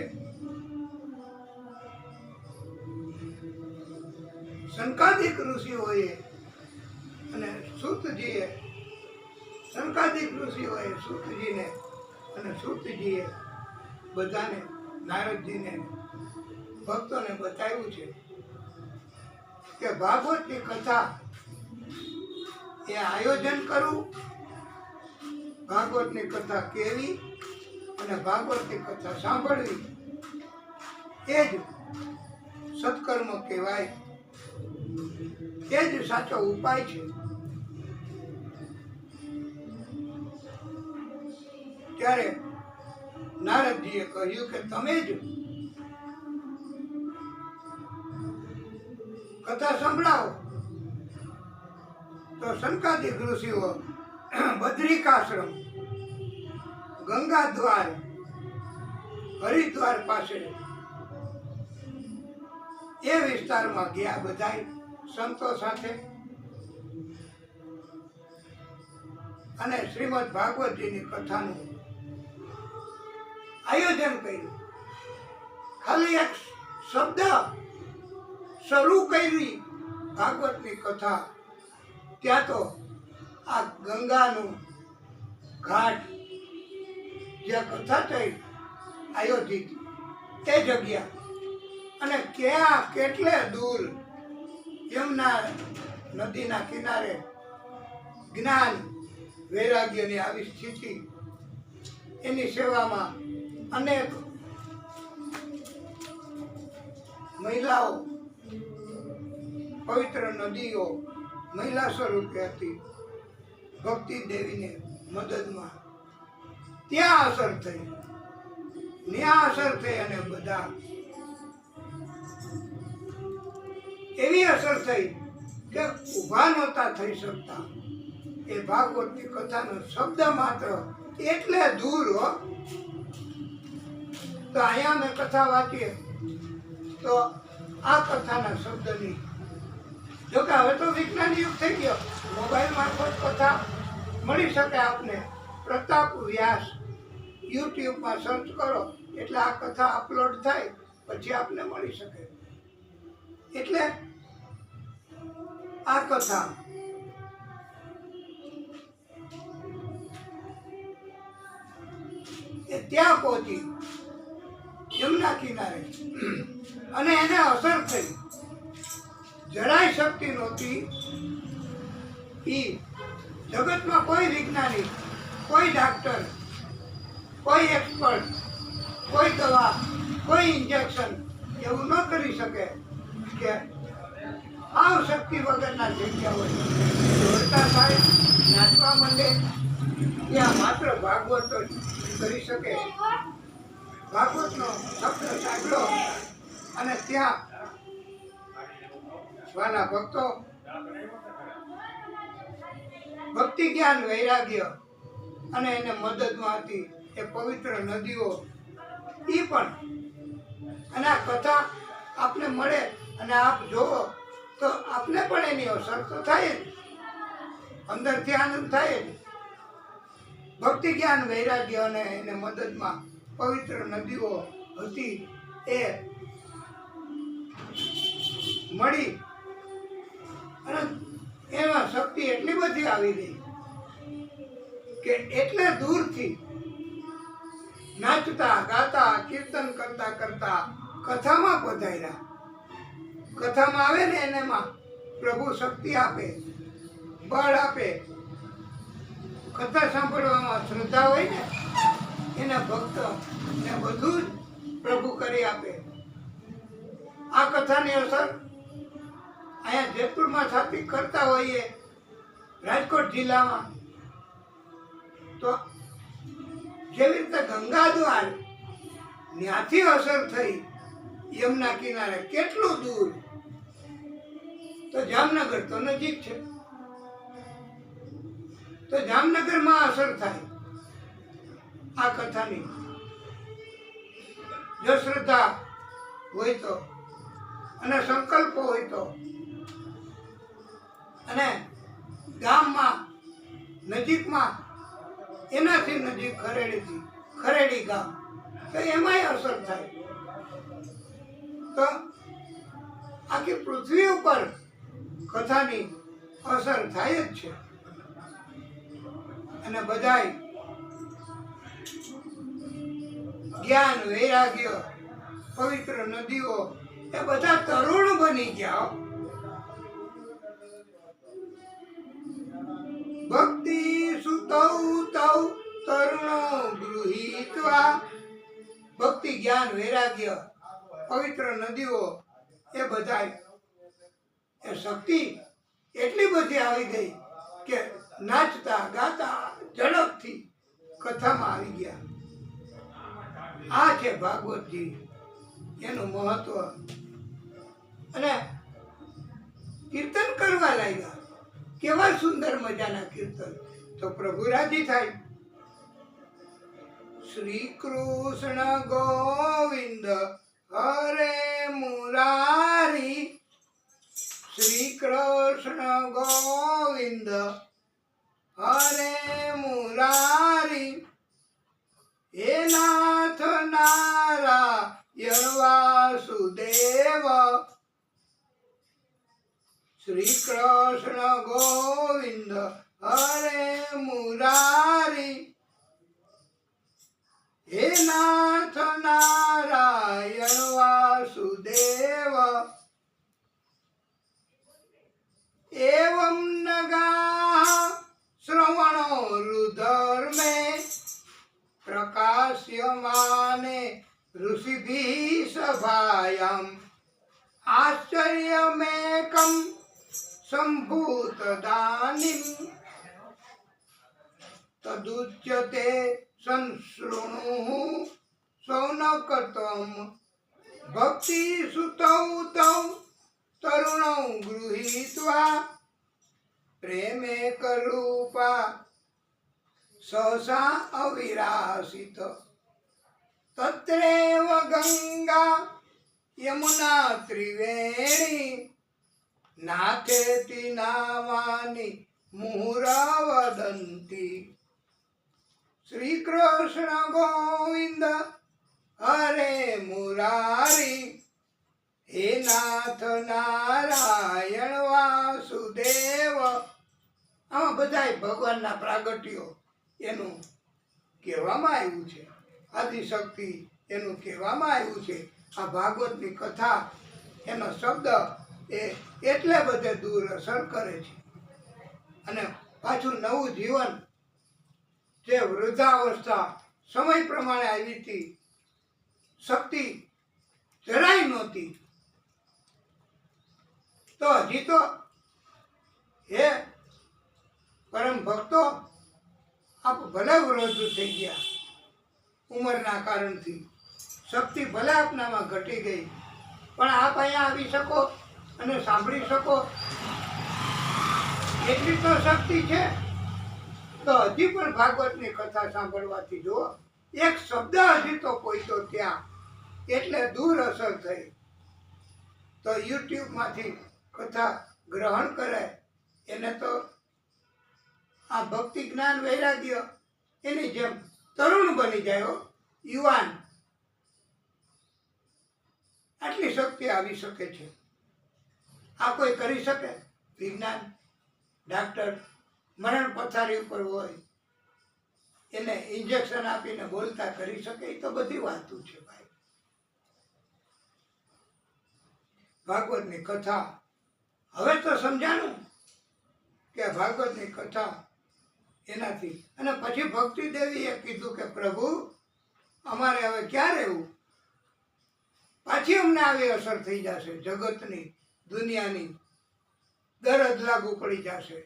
શંકાદિક ઋષિઓએ અને સૂતજીએ, શંકાદિક ઋષિઓએ સૂતજીને અને સૂતજીએ બધાને, નારદજીને, ભક્તોને બતાવ્યું છે કે ભાગવતની કથા એ આયોજન કરવું, ભાગવતની કથા કહેવી અને ભાગવતની કથા સાંભળવી એ જ સત્કર્મ કહેવાય. એ જ સાચો ઉપાય છે. ત્યારે નારદજીએ કહ્યું કે તમે જ કથા સંભળાવો. તો શંકાદિક ઋષિઓ બદ્રિકાશ્રમ, ગંગા દ્વાર, હરિદ્વાર પાસે એ વિસ્તારમાં ગયા બધાય સંતો સાથે, અને શ્રીમદ ભાગવતજીની કથાનું આયોજન કર્યું. ખાલી એક શબ્દ શરૂ કરી ભાગવતની કથા, ત્યાં તો આ ગંગાનું ઘાટ જ્યાં કથા થઈ આયોજિત તે જગ્યા, અને ક્યાં કેટલે દૂર યમુના નદીના કિનારે જ્ઞાન વૈરાગ્યની આવી સ્થિતિ, એની સેવામાં અનેક મહિલાઓ, પવિત્ર નદીઓ મહિલા સ્વરૂપે હતી ભક્તિ દેવીને મદદમાં. ત્યાં અસર થઈ, ત્યાં અસર થઈ, અને બધા એવી અસર થઈ કે ઊભા નહોતા થઈ શકતા, એ ભાગવતની કથાનો શબ્દ માત્ર એટલે દૂર હો. તો અહીંયા અમે કથા વાંચીએ તો આ કથાના શબ્દની, જોકે હવે તો વિજ્ઞાન યુગ થઈ ગયો, મોબાઈલ મારફત કથા મળી શકે આપને. પ્રતાપ વ્યાસ યુટ્યુબમાં સર્ચ કરો એટલે આ કથા અપલોડ થાય, પછી આપને મળી શકે. એટલે આ કથા એ ત્યાં પહોંચી યમુના કિનારે, અને એને અસર થઈ. જરાય શક્તિ નહોતી. જગતમાં કોઈ વિજ્ઞાની, કોઈ ડાક્ટર, કોઈ એક્સપર્ટ, કોઈ દવા, કોઈ ઇન્જેક્શન એવું ન કરી શકે કે આવ શક્તિ વગરના જગ્યા હોય દોડતા થાય, નાચવા માંડે. ત્યાં માત્ર ભાગવત જ કરી શકે. ભાગવતનો શબ્દ સાંભળો અને ત્યાં વાલા ભક્તો ભક્તિ જ્ઞાન વૈરાગ્ય અને એને મદદમાં હતી એ પવિત્ર નદીઓ એ પણ. અને આ કથા આપને મળે અને આપ જોવો તો આપને પણ એની અસર તો થાય જ, અંદરથી આનંદ થાય જ. ભક્તિ જ્ઞાન વૈરાગ્ય અને એને મદદમાં પવિત્ર નદીઓ હતી એ મળી, અને એમાં શક્તિ એટલી બધી આવી ગઈ કે એટલે દૂરથી નાચતા ગાતા કીર્તન કરતા કરતા કથામાં પધાર્યા. કથામાં આવે ને એનામાં પ્રભુ શક્તિ આપે, બળ આપે. કથા સાંભળવામાં શ્રદ્ધા હોય ને એના ભક્ત ને બધું જ પ્રભુ કરી આપે. આ કથાની અસર અહીંયા જેતપુરમાં થતી કરતા હોઈએ, રાજકોટ જિલ્લામાં તો જેવી રીતે ગંગા દ્વાર ત્યાંથી અસર થઈ યમુના કિનારે, કેટલું દૂર. તો જામનગર તો નજીક છે, તો જામનગરમાં અસર થાય આ કથાની. જો શ્રદ્ધા હોય તો અને સંકલ્પ હોય તો, અને ગામમાં નજીકમાં એનાથી નજીક ખરેડી ગામ, તો એમાંય અસર થાય. તો આખી પૃથ્વી ઉપર કથાની અસર થાય જ છે. અને બધાય જ્ઞાન વૈરાગ્ય પવિત્ર નદીઓ એ બધા તરુણ બની ગયા. ભક્તિ સુતૌ તૌ તરુણો ગૃહીત્વા. ભક્તિ જ્ઞાન વૈરાગ્ય પવિત્ર નદીઓ એ બધાય એ શક્તિ એટલી બધી આવી ગઈ કે નાચતા ગાતા ઝડપથી કથામાં આવી ગયા. આ છે ભાગવતજી, એનું મહત્વ. અને કીર્તન કરવા લાગ્યા. કેવા સુંદર મજાના કીર્તન, તો પ્રભુ રાજી થાય. શ્રી કૃષ્ણ ગોવિંદ હરે મુરારી, શ્રી કૃષ્ણ ગોવિંદ હરે મુરારી, હે નાથ નારાયણ વાસુદેવ, શ્રી કૃષ્ણ ગોવિંદ હરે મુરારી, હે નાથ નારાયણ વાસુદેવ. एवं नगाः श्रवणो रुधर्मे प्रकाश्यमाने ऋषिभिः सभायाम् आश्चर्यमेकं सम्भूतदानीम् तदुच्यते संशृणुः शौनकतम् भक्तिसुतौ तौ तरुणौ गृहीत्वा. પ્રેમે કરૂપા સહસા અવિરાસિત તત્રેવ ગંગા યમુના ત્રિવેણી નાથેતિ નામાની મુહુરવદંતી શ્રી કૃષ્ણ ગોવિંદ હરે મુરારી હે નાથ નારાયણ વાસુદેવ. આમાં બધાય ભગવાનના પ્રાગટ્યો એનું કહેવામાં આવ્યું છે. આદિશક્તિ એનું કહેવામાં આવ્યું છે. આ ભાગવતની કથા એનો શબ્દ એ એટલે બધે દૂર અસર કરે છે. અને પાછું નવું જીવન જે વૃદ્ધાવસ્થા સમય પ્રમાણે આવી હતી, શક્તિ જરાય નહોતી, તો હજી તો હે પરમ ભક્તો આપ ભલે વૃદ્ધ થઈ ગયા ઉંમરના કારણથી, શક્તિ ભલે આપનામાં ઘટી ગઈ, પણ આપ અહીંયા આવી શકો અને સાંભળી શકો એટલી તો શક્તિ છે. તો હજી પણ ભાગવતની કથા સાંભળવાથી જુઓ, એક શબ્દ હજી તો કોઈ તો ત્યાં એટલે દૂર અસર થઈ. તો યુટ્યુબમાંથી કથા ગ્રહણ કરે એને તો આ ભક્તિ જ્ઞાન વૈરાગ્ય એની જેમ તરુણ બની જાય, યુવાન. આટલી શક્તિ આવી શકે છે. આ કોઈ કરી શકે? વિજ્ઞાન ડાક્ટર મરણ પથારી ઉપર હોય એને ઇન્જેક્શન આપીને બોલતા કરી શકે? એ તો બધી વાતો છે ભાઈ. ભાગવતની કથા હવે તો સમજાણું કે ભાગવતની કથા એનાથી. અને પછી ભક્તિ દેવીએ કીધું કે પ્રભુ અમારે હવે ક્યાં રહેવું? પાછી અમને આવી અસર થઈ જશે, જગતની દુનિયાની ગરજ લાગુ પડી જશે,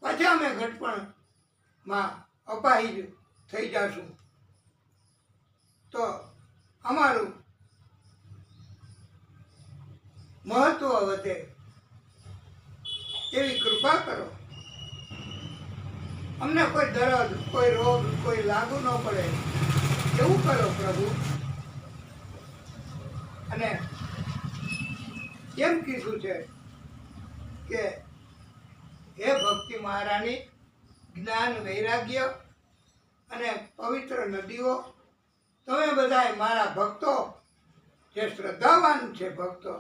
પાછા અમે ઘટપણમાં અપાહિજ થઈ જશું. તો અમારું મહત્વ વધે એવી કૃપા કરો. અમને કોઈ દર્દ, કોઈ રોગ, કોઈ લાગુ ન પડે એવું કરો પ્રભુ. અને એમ કીધું છે કે હે ભક્તિ મહારાણી, જ્ઞાન વૈરાગ્ય અને પવિત્ર નદીઓ, તમે બધાય મારા ભક્તો જે શ્રદ્ધાવાન છે ભક્તો,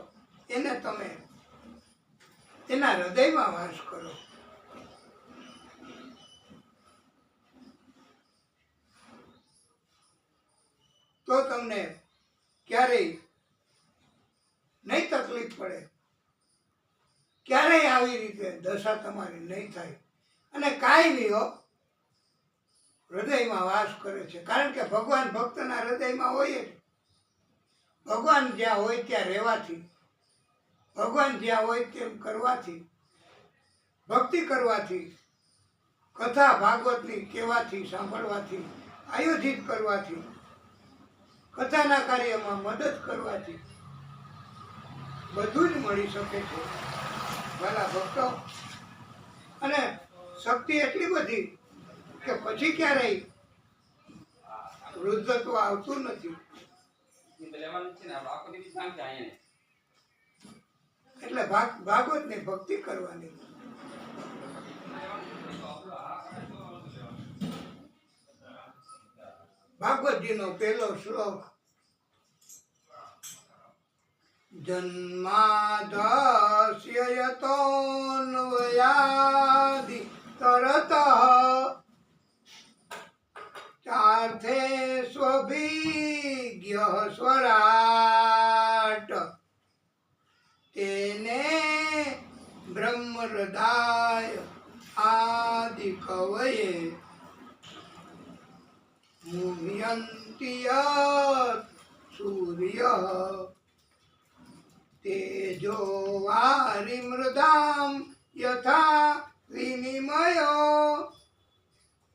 એને તમે એના હૃદયમાં વાસ કરો. તો તમને ક્યારેય નહીં તકલીફ પડે, ક્યારેય આવી રીતે દશા તમારી નહીં થાય. અને કાંઈ હો હૃદયમાં વાસ કરે છે, કારણ કે ભગવાન ભક્તના હૃદયમાં હોય જ. ભગવાન જ્યાં હોય ત્યાં રહેવાથી, ભગવાન જ્યાં હોય તેમ કરવાથી, ભક્તિ કરવાથી, કથા ભાગવતની કહેવાથી, સાંભળવાથી, આયોજિત કરવાથી, કથાના કાર્યમાં મદદ કરવાથી બધું જ મળી શકે છે વાલા ભક્તો. અને શક્તિ એટલી બધી કે પછી ક્યારેય વૃદ્ધત્વ આવતું નથી. એટલે ભાગવતની ભક્તિ કરવાની. ભાગવતજીનો પહેલો શ્લોક: જન્માદસ્ય યતોન્વયાદિ તરતઃ ચાર્થે સ્વભિજ્ઞ સ્વરાટ તેને બ્રહ્મહૃદાય આદિ કવયે મુહ્યન્તિ યત સૂર્ય તેજો વારિમૃદામ યથા વિનિમયો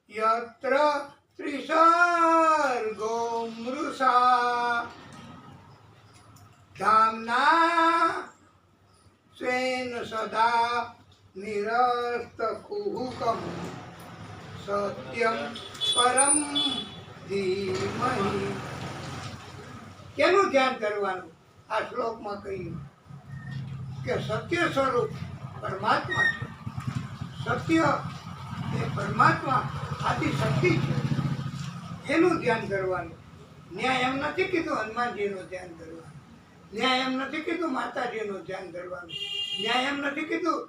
યત્ર ત્રિસર્ગો મૃષા ધામ્ના સ્વેન સદા નિરસ્તકુહુકમ સત્યમ પરમ ધીમહિ. કેનું ધ્યાન કરવાનું? આ શ્લોકમાં કહ્યું કે સત્ય સ્વરૂપ પરમાત્મા છે. સત્ય એ પરમાત્મા આદિ શક્તિ છે, એનું ધ્યાન કરવાનું. ન્યાય એમ નથી કીધું હનુમાનજીનું ધ્યાન કરવાનું, ન્યાય એમ નથી કીધું માતાજીનું ધ્યાન કરવાનું, ન્યાય એમ નથી કીધું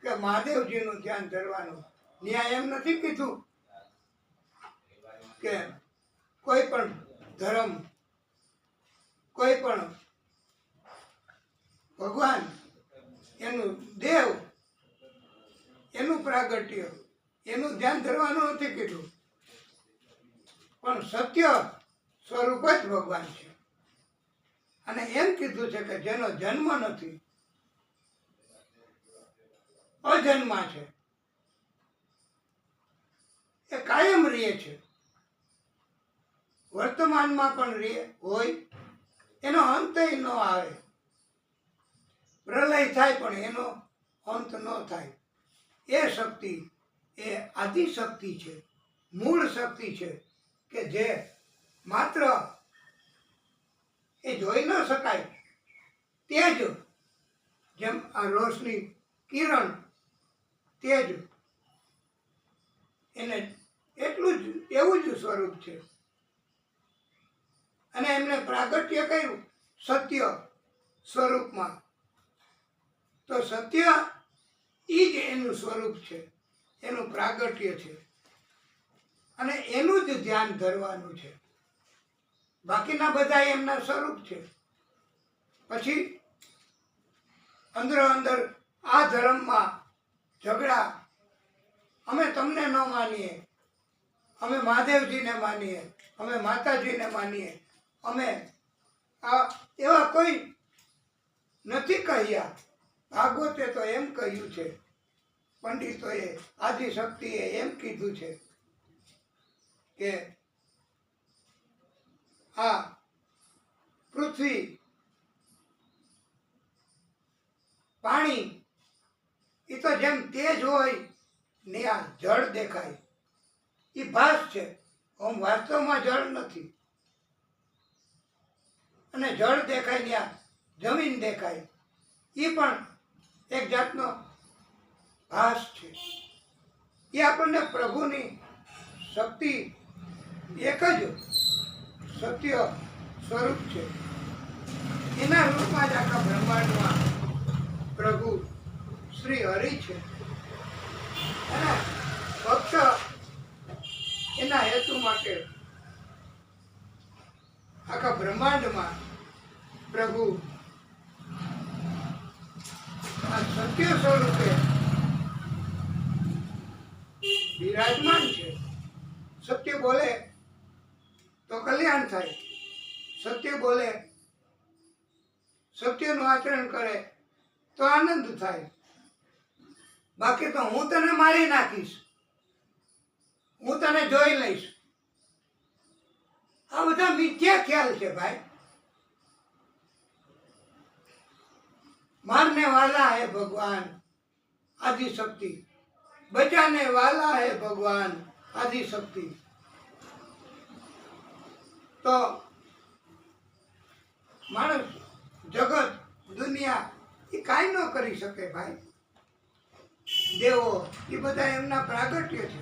કે મહાદેવજીનું ધ્યાન કરવાનું, ન્યાય એમ નથી કીધું કે કોઈ પણ ધર્મ, કોઈ પણ ભગવાન, એનું દેવ, એનું પ્રાગટ્ય, એનું ધ્યાન ધરવાનું નથી કીધું. પણ સત્ય સ્વરૂપ જ ભગવાન છે. અને એમ કીધું છે કે જેનો જન્મ નથી, અજન્મા છે, એ કાયમ રહે છે, વર્તમાનમાં પણ રહે હોય, એનો અંત ન આવે. પ્રલય થાય પણ એનો અંત ન થાય. એ શક્તિ એ આદિ શક્તિ છે, મૂળ શક્તિ છે, કે જે માત્ર એ જોઈ ન શકાય. તેજ, જેમ આ રોશની કિરણ, તેજ એને એટલું જ એવું જ સ્વરૂપ છે. અને એમને પ્રાગટ્ય કર્યું સત્ય સ્વરૂપમાં. તો સત્ય એ જ એનું સ્વરૂપ છે, એનું પ્રાગટ્ય છે. અને એનું જ ધ્યાન ધરવાનું છે. બાકીના બધા એમના સ્વરૂપ છે. પછી અંદરો અંદર આ ધર્મમાં ઝઘડા, અમે તમને ન માનીએ, અમે મહાદેવજીને માનીએ, અમે માતાજીને માનીએ, અમે આ એવા કોઈ નથી કહ્યા. ભાગવતે તો એમ કહ્યું છે, પંડિતોએ, આદિશક્તિએ એમ કીધું છે કે આ પૃથ્વી, પાણી, એ તો જેમ તેજ હોય ને આ જળ દેખાય, એ ભાસ છે. આમ વાસ્તવમાં જળ નથી. અને જળ દેખાય ને આ જમીન દેખાય, એ પણ એક જાતનો ભાસ છે. એ આપણને પ્રભુની શક્તિ એક જ સત્ય સ્વરૂપ છે. એના રૂપમાં જ આખા બ્રહ્માંડમાં પ્રભુ શ્રી હરિ છે. અને ફક્ત એના હેતુ માટે આખા બ્રહ્માંડમાં પ્રભુ આ સત્ય સ્વરૂપે વિરાજમાન છે. સત્ય બોલે તો કલ્યાણ થાય, સત્ય બોલે, સત્યનું આચરણ કરે તો આનંદ થાય. બાકી તો હું તને મારી નાખીશ, હું તને જોઈ લઈશ, આ બધા મિથ્યા ખ્યાલ છે ભાઈ. मारने वाला है भगवान आदिशक्ति, बचाने वाला है भगवान आदिशक्ति. तो मानस, जगत, दुनिया ये काई न करी सके भाई. देवो ये बधा एमना प्रागट्य छे.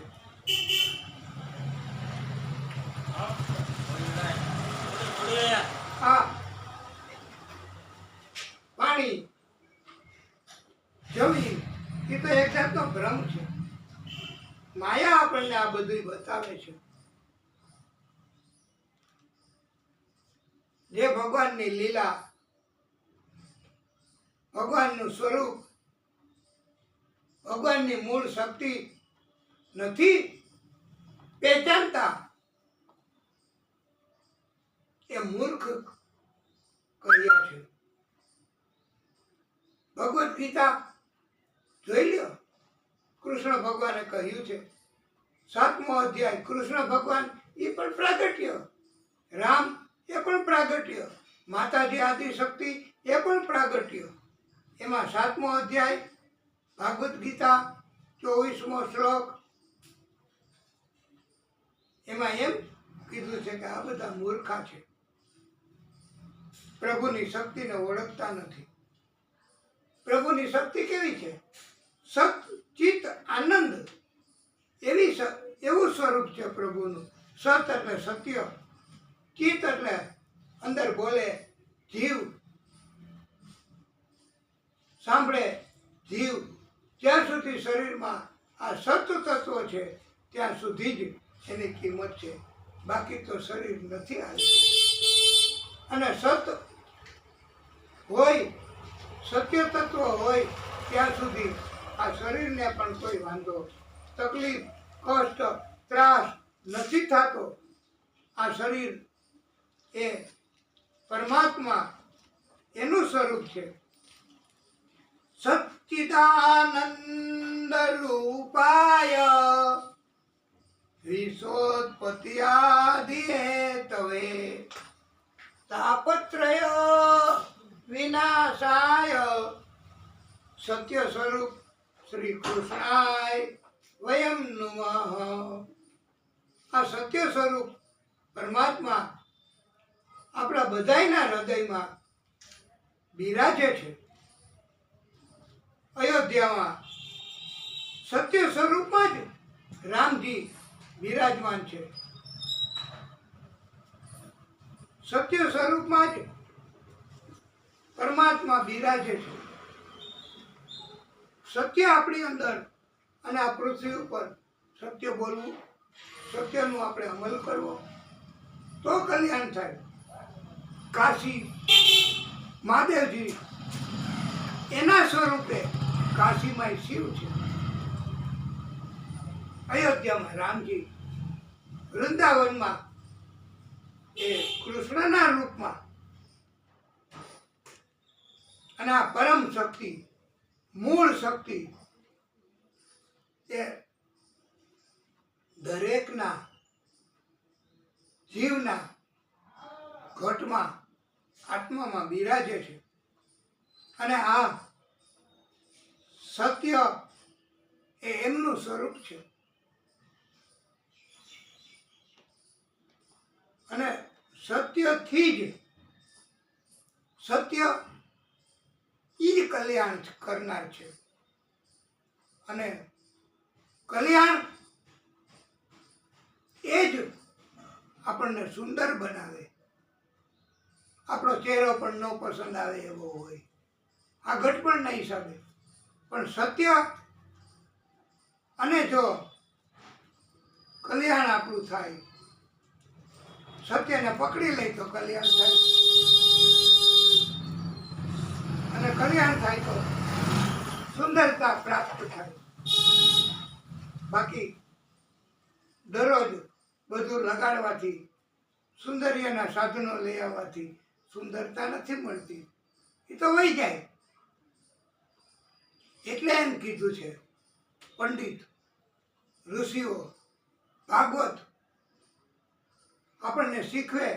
हाँ, पानी, जमीन, ये तो एक जातनो भ्रम છે. માયા આપણને આ બધું બતાવે છે. જે ભગવાનની લીલા, ભગવાનનું સ્વરૂપ, ભગવાનની મૂળ શક્તિ નથી પહેચાનતા, એ મૂર્ખ કર્યા છે. ભગવદ્ ગીતા જોઈ લ્યો, કૃષ્ણ ભગવાને કહ્યું છે, 7મો અધ્યાય. કૃષ્ણ ભગવાન એ પણ પ્રાગટ્ય, રામ એ પણ પ્રાગટ્ય, માતાજી આદિશક્તિ એ પણ પ્રાગટ્ય. એમાં 7મો અધ્યાય ભાગવત ગીતા 24મો શ્લોક, એમાં એમ કીધું છે કે આ બધા મૂર્ખા છે, પ્રભુની શક્તિને ઓળખતા નથી. પ્રભુની શક્તિ કેવી છે? સત ચિત્ત આનંદ, એવું સ્વરૂપ છે પ્રભુનું. સત એટલે સત્ય, ચિત્ત એટલે અંદર બોલે જીવ, સાંભળે જીવ. જ્યાં સુધી શરીરમાં આ સત તત્વ છે ત્યાં સુધી જ એની કિંમત છે, બાકી તો શરીર નથી હાલતું. અને સત હોય, સત્ય તત્વ હોય ત્યાં સુધી આ શરીરને પણ કોઈ વાંધો, તકલીફ, કષ્ટ, ત્રાસ નથી થતો. આ શરીર એ પરમાત્મા એનું સ્વરૂપ છે. સચ્ચિદાનંદ રૂપાય વિશોત્પત્યાદિ હેતવે તાપત્રય વિનાશાય સત્ય સ્વરૂપ શ્રી કૃષ્ણાય વયમ નમઃ. આ સત્ય સ્વરૂપ પરમાત્મા આપણા બધાયના હૃદયમાં બિરાજે છે. અયોધ્યામાં સત્ય સ્વરૂપમાં જ રામજી બિરાજમાન છે. સત્ય સ્વરૂપમાં જ પરમાત્મા બિરાજે છે. સત્ય આપણી અંદર અને આ પૃથ્વી ઉપર સત્ય બોલવું, સત્યનું આપણે અમલ કરવો તો કલ્યાણ થાય. કાશી મહાદેવજી એના સ્વરૂપે કાશીમાં શિવ છે, અયોધ્યામાં રામજી, વૃંદાવનમાં એ કૃષ્ણના રૂપમાં. અને આ પરમ શક્તિ, મૂળ શક્તિ એ દરેકના જીવના ઘટમાં, આત્મામાં બિરાજે છે. અને આ સત્ય એ એમનું સ્વરૂપ છે. અને સત્યથી જ, સત્ય ઈ જ કલ્યાણ કરનાર છે. અને કલ્યાણ એ જ આપણને સુંદર બનાવે. આપણો ચહેરો પણ ન પસંદ આવે એવો હોય, આ ઘટપણના હિસાબે, પણ સત્ય અને જો કલ્યાણ આપણું થાય, સત્યને પકડી લઈ તો કલ્યાણ થાય, અને કલ્યાણ થાય તો સુંદરતા પ્રાપ્ત થાય. બાકી દરરોજ બધું લગાડવાથી, સુંદર્યના સાધનો લઈ આવવાથી સુંદરતા નથી મળતી, એ તો વહી જાય. એટલે એમ કીધું છે પંડિત, ઋષિઓ, ભાગવત આપણને શીખવે.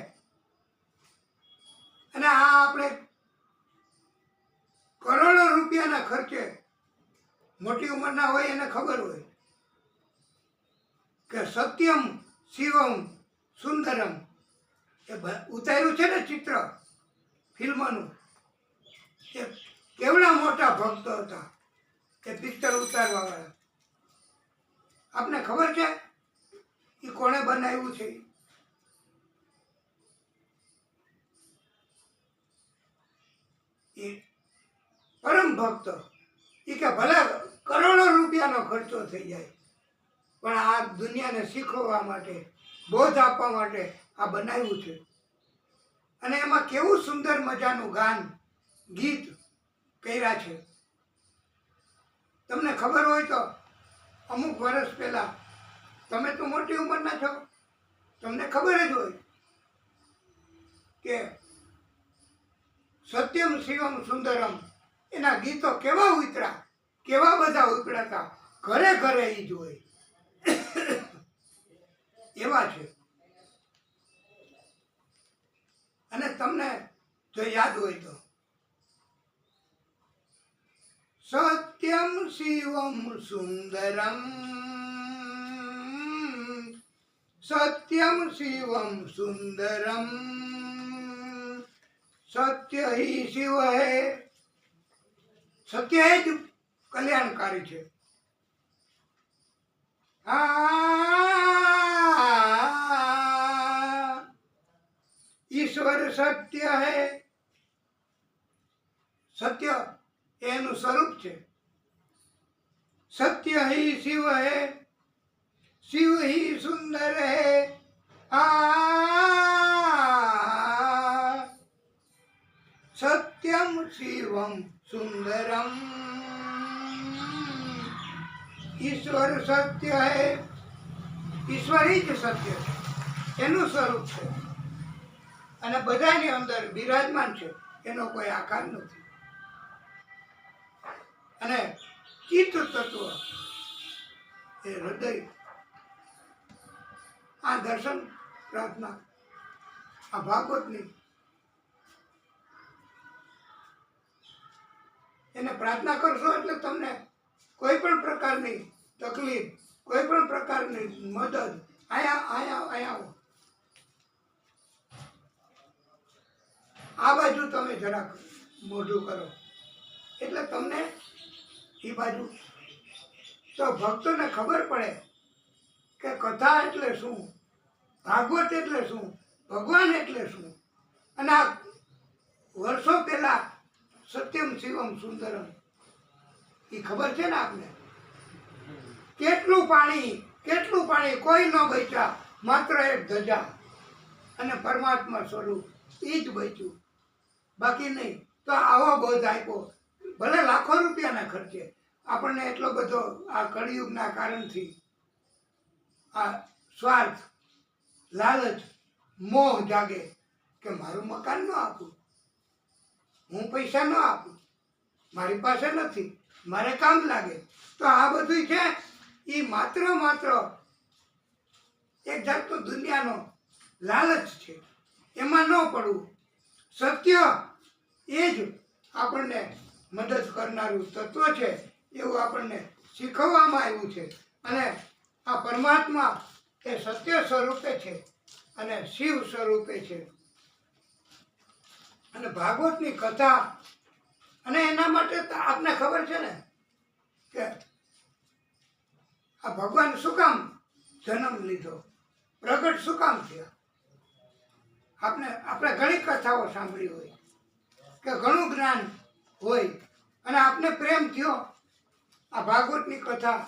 અને આ આપણે કરોડો રૂપિયાના ખર્ચે, મોટી ઉંમરના હોય એને ખબર હોય કે સત્યમ શિવમ સુંદરમ એ ઉતાર્યું છે ને ચિત્ર ફિલ્મનું. એ કેવડા મોટા ભક્તો હતા એ પિક્ચર ઉતારવા વાળા. આપને ખબર છે એ કોણે બનાવ્યું છે? એ પરમ ભક્ત. એ કે ભલે કરોડો રૂપિયાનો ખર્ચો થઈ જાય, પણ આ દુનિયાને શીખવવા માટે, બોધ આપવા માટે આ બનાવ્યું છે. અને એમાં કેવું સુંદર મજાનું ગાન, ગીત કર્યા છે. તમને ખબર હોય તો અમુક વર્ષ પહેલા, તમે તો મોટી ઉંમરના છો, તમને ખબર જ હોય કે સત્યમ શિવમ સુંદરમ એના ગીતો કેવા ઉતર્યા, કેવા બધા ઉતર્યા હતા. ઘરે ઘરે એ જ હોય એવા છે. અને તમને જો યાદ હોય તો સત્યમ શિવમ સુંદરમ સત્યમ શિવમ સુંદરમ સત્ય હિ શિવ હૈ. સત્ય જ કલ્યાણકારી છે. ઈશ્વર સત્ય હૈ. સત્ય એનું સ્વરૂપ છે. સત્ય હિ શિવ હૈ. શિવ હિ સુંદર હૈ. સત્યમ શિવમ સુંદરમ. ઈશ્વર સત્ય હૈ. ઈશ્વર જ સત્ય છે, એનું સ્વરૂપ છે અને બધાની અંદર બિરાજમાન છે, એનો કોઈ આકાર નથી. અને ચિત્ત તત્વ એ હૃદય. આ દર્શન પ્રાર્થના આ ભાગવતની એને પ્રાર્થના કરશો એટલે તમને કોઈ પણ પ્રકારની તકલીફ, કોઈ પણ પ્રકારની મદદ અહીંયા આ બાજુ તમે જરાક મોઢું કરો એટલે તમને એ બાજુ તો ભક્તોને ખબર પડે કે કથા એટલે શું, ભાગવત એટલે શું, ભગવાન એટલે શું. અને આ વર્ષો પહેલા સત્યમ શિવમ સુંદરમ એ ખબર છે ને આપને. કેટલું પાણી કોઈ ન બચ્યા, માત્ર એક ધજા અને પરમાત્મા સ્વરૂપ એ જ બચ્યું, બાકી નહીં. તો આવો બોધ આપ્યો, ભલે લાખો રૂપિયાના ખર્ચે. આપણને એટલો બધો આ કળિયુગના કારણથી આ સ્વાર્થ, લાલચ, મોહ જાગે કે મારું મકાન ન આપું, હું પૈસા ન આપું, મારી પાસે નથી, મારે કામ લાગે. તો આ બધું છે એ માત્ર એક જાતનો દુનિયાનો લાલચ છે, એમાં ન પડવું. સત્ય એ જ આપણને મદદ કરનારું તત્વ છે, એવું આપણને શીખવવામાં આવ્યું છે. અને આ પરમાત્મા એ સત્ય સ્વરૂપે છે અને શિવ સ્વરૂપે છે. અને ભાગવતની કથા, અને એના માટે આપને ખબર છે ને કે આ ભગવાન શું કામ જન્મ લીધો, પ્રગટ શું કામ થયા. આપણે ઘણી કથાઓ સાંભળી હોય કે ઘણું જ્ઞાન હોય અને આપને પ્રેમ થયો આ ભાગવતની કથા,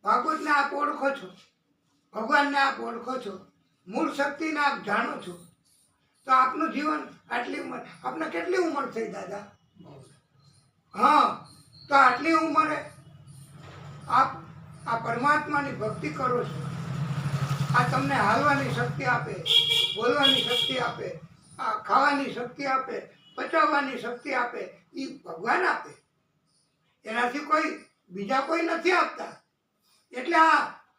ભાગવતને આપ ઓળખો છો, ભગવાનને આપ ઓળખો છો, મૂળ શક્તિને આપ જાણો છો. તો આપનું જીવન આટલી ઉંમર, આપને કેટલી ઉંમર થઈ દાદા? હા, તો આટલી ઉંમરે આપ આ પરમાત્માની ભક્તિ કરો છો. આ તમને હાલવાની શક્તિ આપે, બોલવાની શક્તિ આપે, આ ખાવાની શક્તિ આપે, પચાવવાની શક્તિ આપે, એ ભગવાન આપે. એનાથી બીજા કોઈ નથી આપતા. એટલે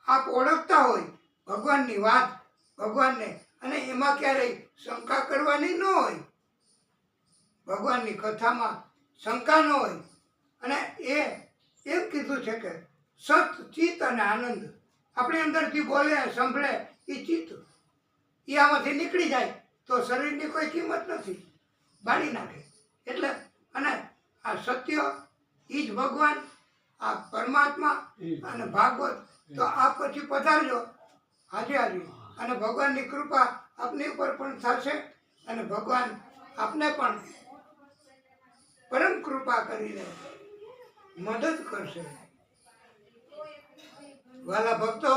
આપ ઓળખતા હોય ભગવાનની વાત, ભગવાનને, અને એમાં ક્યારેય શંકા કરવાની ન હોય. ભગવાનની કથામાં શંકા ન હોય. અને એમ કીધું છે કે સત, ચિત્ત અને આનંદ આપણી અંદરથી બોલે, સંભળે એ ચિત્ત, એ આમાંથી નીકળી જાય તો શરીરની કોઈ કિંમત નથી, બાળી નાખે. એટલે અને આ સત્ય એ જ ભગવાન, આ પરમાત્મા અને ભાગવત. તો આપ પછી પધારજો હાજી, અને ભગવાનની કૃપા આપની ઉપર પણ થશે અને ભગવાન આપને પણ પરમ કૃપા કરીને મદદ કરશે. વાલા ભક્તો,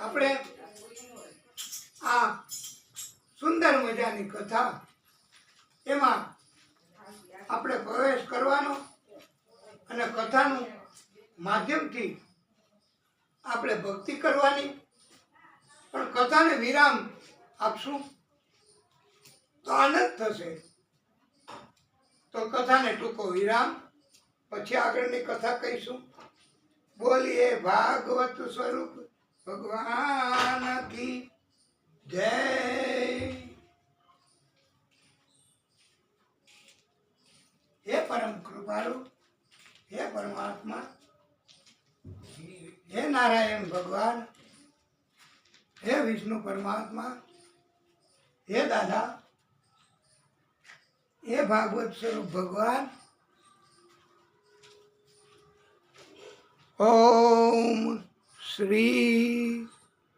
આપણે આ સુંદર મજાની કથા, એમાં આપણે પ્રવેશ કરવાનો અને કથાનું માધ્યમથી આપણે ભક્તિ કરવાની. પણ કથાને વિરામ આપશું તો આનંદ થશે. તો કથાને ટૂંકો વિરામ, પછી આગળની કથા કહીશું. બોલીએ ભાગવત સ્વરૂપ ભગવાન કી જય. હે પરમ કૃપાળુ હે પરમાત્મા, હે નારાયણ ભગવાન, હે વિષ્ણુ પરમાત્મા, હે દાદા, હે ભાગવત સ્વરૂપ ભગવાન, ઓમ શ્રી